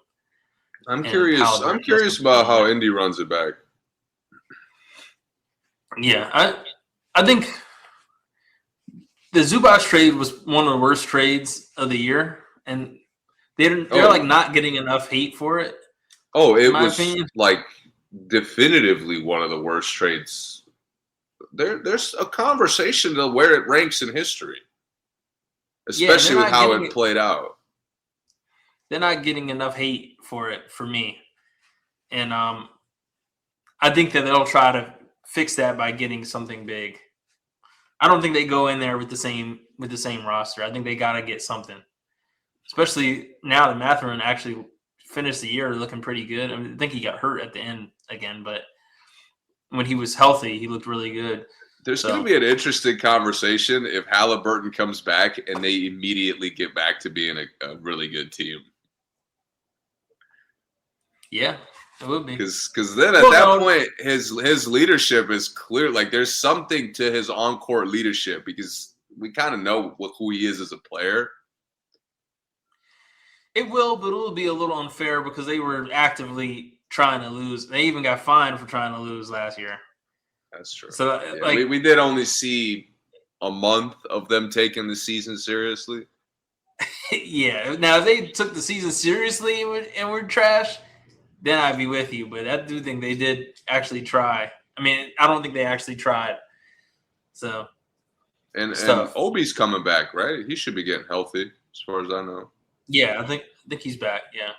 I'm curious about how Indy runs it back. Yeah, I think the Zubac trade was one of the worst trades of the year, and they're like not getting enough hate for it. Oh, it was like definitively one of the worst trades. There's a conversation to where it ranks in history, especially with how it played out. They're not getting enough hate for it for me, and I think that they'll try to fix that by getting something big. I don't think they go in there with the same roster. I think they got to get something, especially now that Mathurin actually finished the year looking pretty good. I mean, I think he got hurt at the end again, but when he was healthy, he looked really good. There's going to be an interesting conversation if Halliburton comes back and they immediately get back to being a really good team. Yeah, it would be. Because then at that point, his leadership is clear. Like, there's something to his on-court leadership because we kind of know who he is as a player. It will, but it will be a little unfair because they were actively trying to lose. They even got fined for trying to lose last year. That's true. So, we did only see a month of them taking the season seriously. Yeah. Now, if they took the season seriously and were trash, then I'd be with you. But I do think they did actually try. I mean, I don't think they actually tried. So. And Obi's coming back, right? He should be getting healthy, as far as I know. Yeah, I think he's back. Yeah.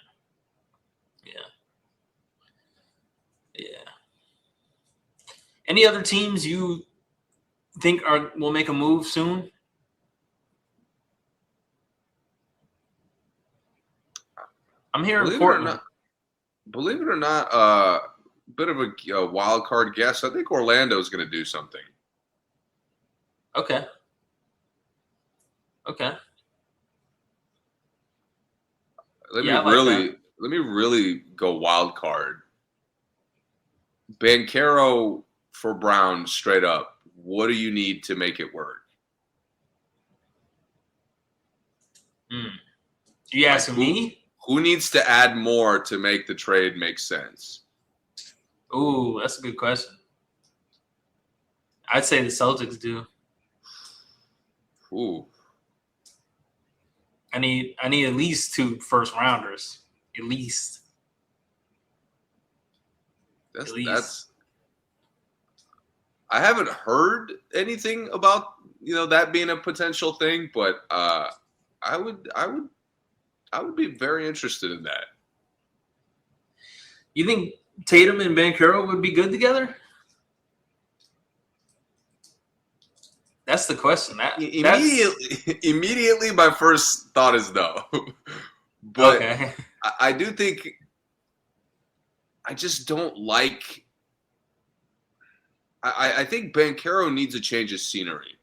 Any other teams you think will make a move soon? I'm hearing Portland. Believe it or not, a bit of a wild card guess. I think Orlando's going to do something. Okay. Let me really go wild card. Banchero for Brown, straight up. What do you need to make it work? You asking me? Who needs to add more to make the trade make sense? Ooh, that's a good question. I'd say the Celtics do. Ooh. I need at least 2 first rounders. At least. That's I haven't heard anything about that being a potential thing, but I would be very interested in that. You think Tatum and Banchero would be good together? That's the question. Immediately, my first thought is no. But okay. I do think I just don't like. I think Banchero needs a change of scenery.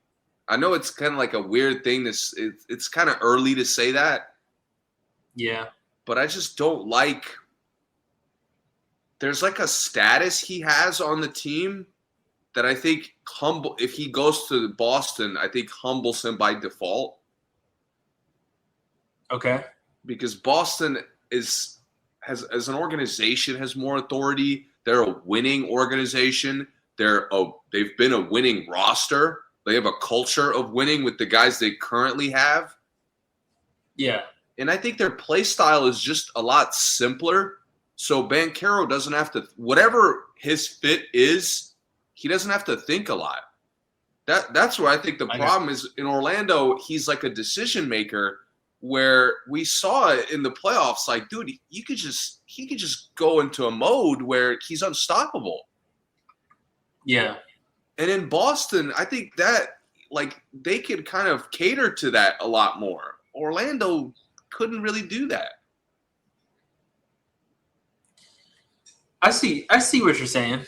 I know it's kind of like a weird thing. It's kind of early to say that. Yeah. But I just don't like. There's like a status he has on the team that I think if he goes to Boston, I think humbles him by default. Okay. Because Boston has as an organization has more authority. They're a winning organization. They've been a winning roster. They have a culture of winning with the guys they currently have. Yeah. And I think their play style is just a lot simpler. So Banchero doesn't have to, whatever his fit is, he doesn't have to think a lot. That's where I think the problem is in Orlando. He's like a decision maker where we saw it in the playoffs. Like, dude, he could just go into a mode where he's unstoppable. Yeah. And in Boston, I think that like they could kind of cater to that a lot more. Orlando couldn't really do that. I see what you're saying.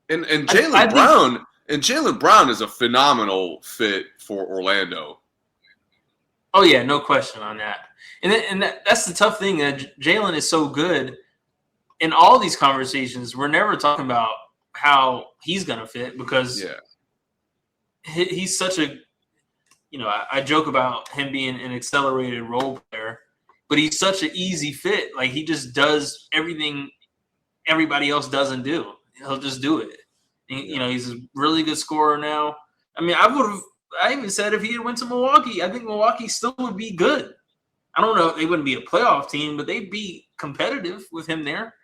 And Jaylen Brown is a phenomenal fit for Orlando. Oh yeah, no question on that. And that's the tough thing. Jaylen is so good in all these conversations. We're never talking about how he's gonna fit because he's such a. I joke about him being an accelerated role player, but he's such an easy fit. Like he just does everything everybody else doesn't do. He'll just do it. And, he's a really good scorer now. I mean, I even said if he had went to Milwaukee, I think Milwaukee still would be good. I don't know if they wouldn't be a playoff team, but they'd be competitive with him there.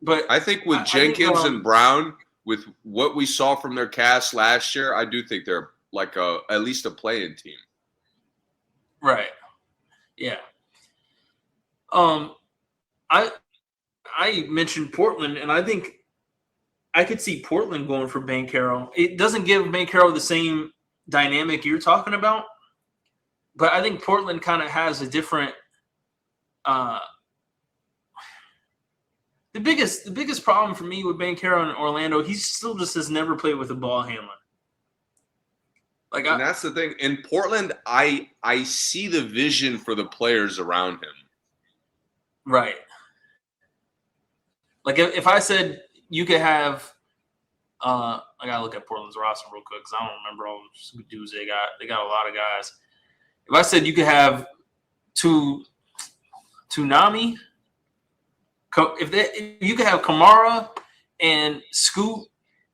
But I think with Jenkins and Brown, with what we saw from their cast last year, I do think they're like at least a play-in team. Right. Yeah. I mentioned Portland, and I think I could see Portland going for Banchero. It doesn't give Banchero the same dynamic you're talking about, but I think Portland kind of has a different. The biggest problem for me with Banchero in Orlando, he still just has never played with a ball handler. And that's the thing. In Portland, I see the vision for the players around him. Right. Like if I said you could have, I gotta look at Portland's roster real quick because I don't remember all the dudes they got. They got a lot of guys. If I said you could have Toonami, if you could have Kamara and Scoot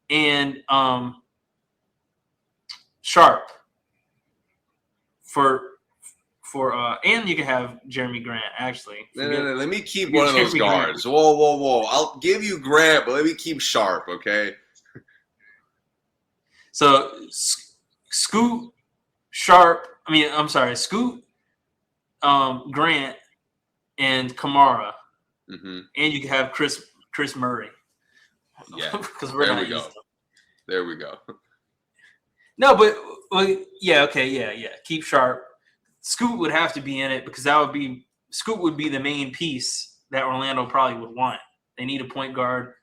and Sharp and you can have Jeremy Grant, actually. No. Let me keep one of those guards. Grant. Whoa. I'll give you Grant, but let me keep Sharp, okay? So, Scoot, Sharp, Scoot, Grant, and Kamara. Mm-hmm. And you can have Chris Murray. Yeah, because There we go. No, but yeah. Keep Sharp. Scoot would have to be in it because Scoot would be the main piece that Orlando probably would want. They need a point guard.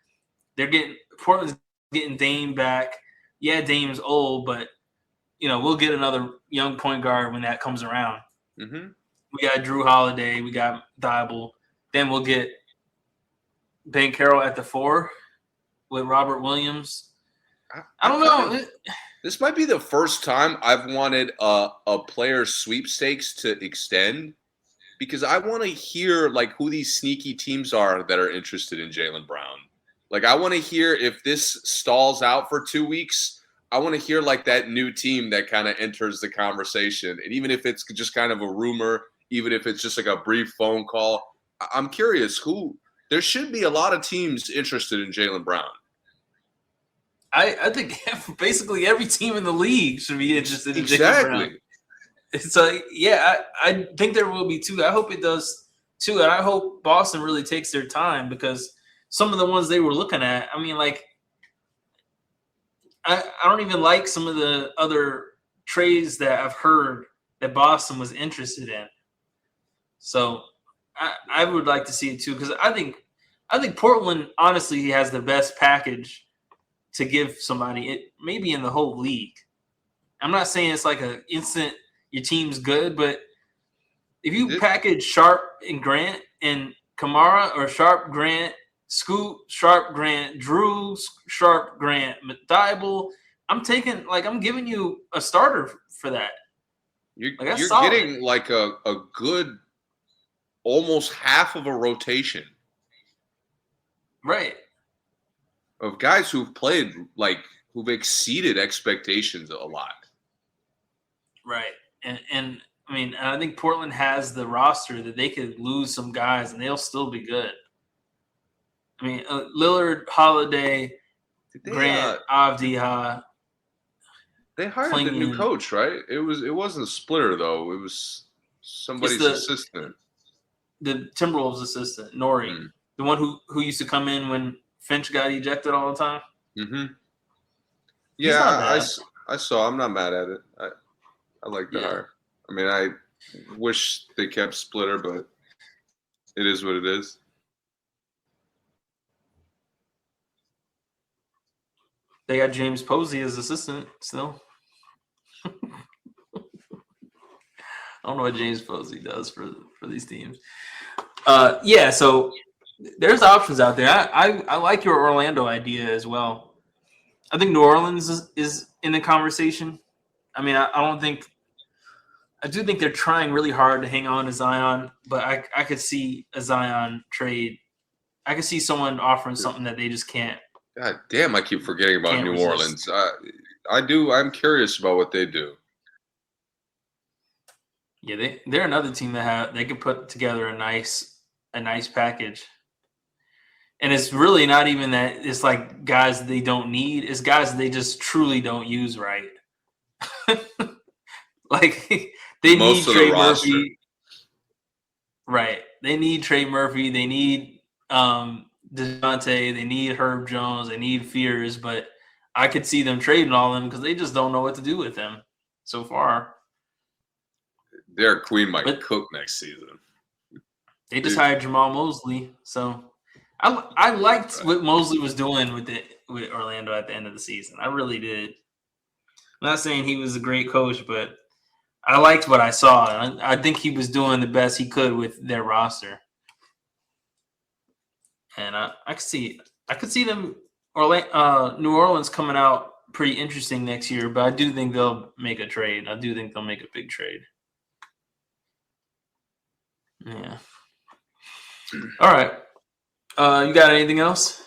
Portland's getting Dame back. Yeah, Dame's old, but we'll get another young point guard when that comes around. Mm-hmm. We got Drew Holiday. We got Thibault. Then we'll get Banchero at the 4 with Robert Williams. I don't know. This might be the first time I've wanted a player sweepstakes to extend because I want to hear like who these sneaky teams are that are interested in Jaylen Brown. Like I want to hear if this stalls out for 2 weeks. I want to hear like that new team that kind of enters the conversation. And even if it's just kind of a rumor, even if it's just like a brief phone call, I'm curious there should be a lot of teams interested in Jaylen Brown. I think basically every team in the league should be interested in Jaylen Brown. So, I think there will be too. I hope it does too. And I hope Boston really takes their time because some of the ones they were looking at, I mean, like, I don't even like some of the other trades that I've heard that Boston was interested in. So I would like to see it too because I think Portland honestly has the best package to give somebody, maybe in the whole league. I'm not saying it's like an instant your team's good, but if you package Sharp and Grant and Kamara or Sharp, Grant, Scoot, Sharp, Grant, Drew, Sharp, Grant, Thibault, I'm giving you a starter for that. You're getting like a good almost half of a rotation. Right. Of guys who've played, who've exceeded expectations a lot. Right. And I mean, I think Portland has the roster that they could lose some guys and they'll still be good. I mean, Lillard, Holiday, Grant, Avdija. They hired the new coach, right? It wasn't a splitter, though. It was somebody's assistant. The Timberwolves assistant, Nori. The one who used to come in when Finch got ejected all the time. Mm-hmm. He's not Yeah, bad. I saw. I'm not mad at it. I like the Yeah. hire. I mean, I wish they kept Splitter, but it is what it is. They got James Posey as assistant still. I don't know what James Posey does for these teams. Yeah, so there's options out there. I like your Orlando idea as well. I think New Orleans is in the conversation. I mean, I do think they're trying really hard to hang on to Zion, but I could see a Zion trade. I could see someone offering something that they just can't God damn, I keep forgetting about New resist. Orleans. I do. I'm curious about what they do. Yeah, they're another team that they could put together a nice package. And it's really not even that it's like guys they don't need, it's guys they just truly don't use right. Like they need Most of the Trey roster. Murphy. Right. They need Trey Murphy. They need DeJounte. They need Herb Jones. They need Fears. But I could see them trading all of them because they just don't know what to do with them so far. Derek Queen might cook next season. They just hired Jamal Mosley. So I liked what Mosley was doing with Orlando at the end of the season. I really did. I'm not saying he was a great coach, but I liked what I saw. I think he was doing the best he could with their roster. And I could see them New Orleans coming out pretty interesting next year, but I do think they'll make a trade. I do think they'll make a big trade. Yeah. All right. You got anything else?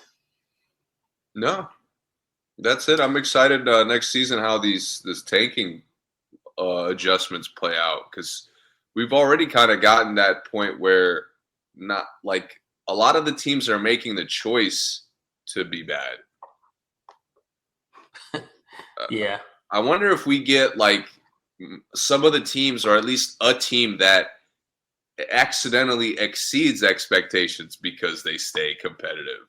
No. That's it. I'm excited next season how this tanking adjustments play out because we've already kind of gotten that point where not like a lot of the teams are making the choice to be bad. Yeah. I wonder if we get like some of the teams or at least a team that accidentally exceeds expectations because they stay competitive.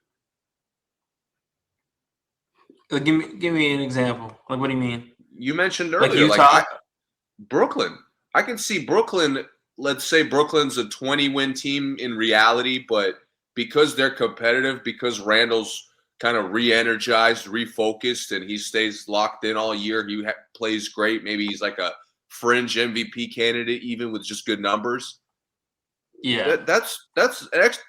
Give me an example. Like, what do you mean? You mentioned earlier, Utah? like Brooklyn. I can see Brooklyn. Let's say Brooklyn's a 20-win team in reality, but because they're competitive, because Randall's kind of re-energized, refocused, and he stays locked in all year, he plays great. Maybe he's like a fringe MVP candidate, even with just good numbers. Yeah. That's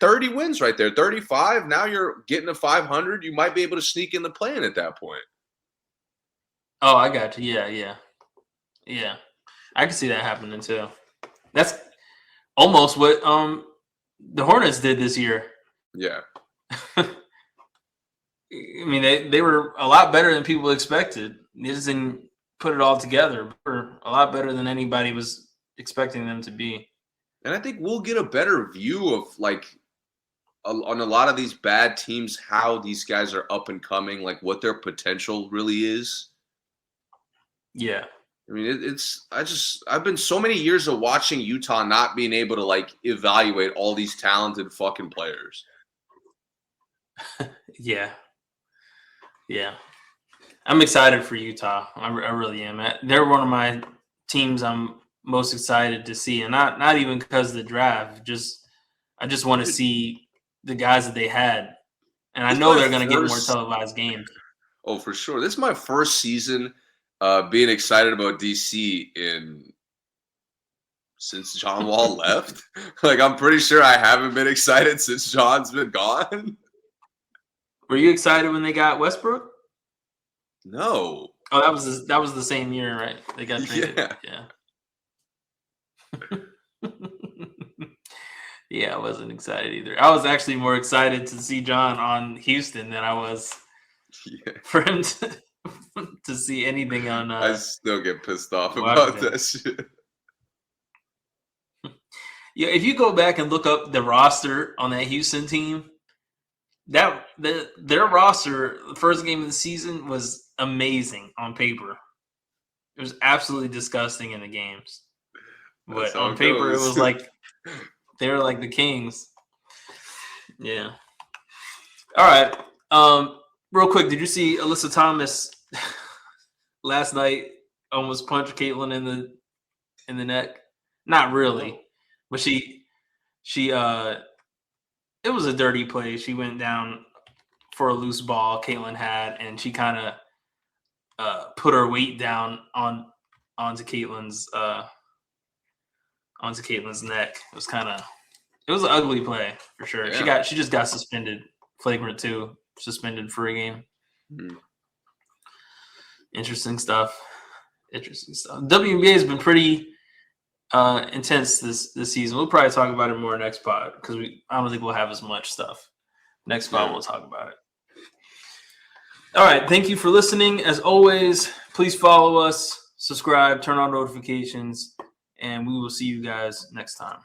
30 wins right there. 35. Now you're getting to 500. You might be able to sneak in the play-in at that point. Oh, I got you. Yeah. I can see that happening too. That's almost what the Hornets did this year. Yeah. I mean, they were a lot better than people expected. They just didn't put it all together. They were a lot better than anybody was expecting them to be. And I think we'll get a better view of like on a lot of these bad teams, how these guys are up and coming, like what their potential really is. Yeah. I mean, I've been so many years of watching Utah not being able to like evaluate all these talented fucking players. Yeah. I'm excited for Utah. I really am. They're one of my teams I'm most excited to see, and not even because of the draft. I just want to see the guys that they had, and I know they're going to get more televised games. Oh, for sure. This is my first season being excited about DC since John Wall left. Like, I'm pretty sure I haven't been excited since John's been gone. Were you excited when they got Westbrook? No. Oh, that was the same year, right? They got traded. Yeah. Yeah, I wasn't excited either. I was actually more excited to see John on Houston than I was for him to see anything on. I still get pissed off about that shit. Yeah, if you go back and look up the roster on that Houston team, their roster, the first game of the season was amazing on paper. It was absolutely disgusting in the games. But on paper, it was like they were like the Kings. Yeah. All right. Real quick, did you see Alyssa Thomas last night almost punched Caitlyn in the neck. Not really, but she it was a dirty play. She went down for a loose ball Caitlyn had, and she kind of put her weight down onto Caitlyn's neck. It was an ugly play for sure. Yeah. She just got suspended, flagrant 2, suspended for a game. Mm. Interesting stuff. WNBA has been pretty intense this season. We'll probably talk about it more next pod because I don't think we'll have as much stuff. Next pod we'll talk about it. All right, thank you for listening. As always, please follow us, subscribe, turn on notifications, and we will see you guys next time.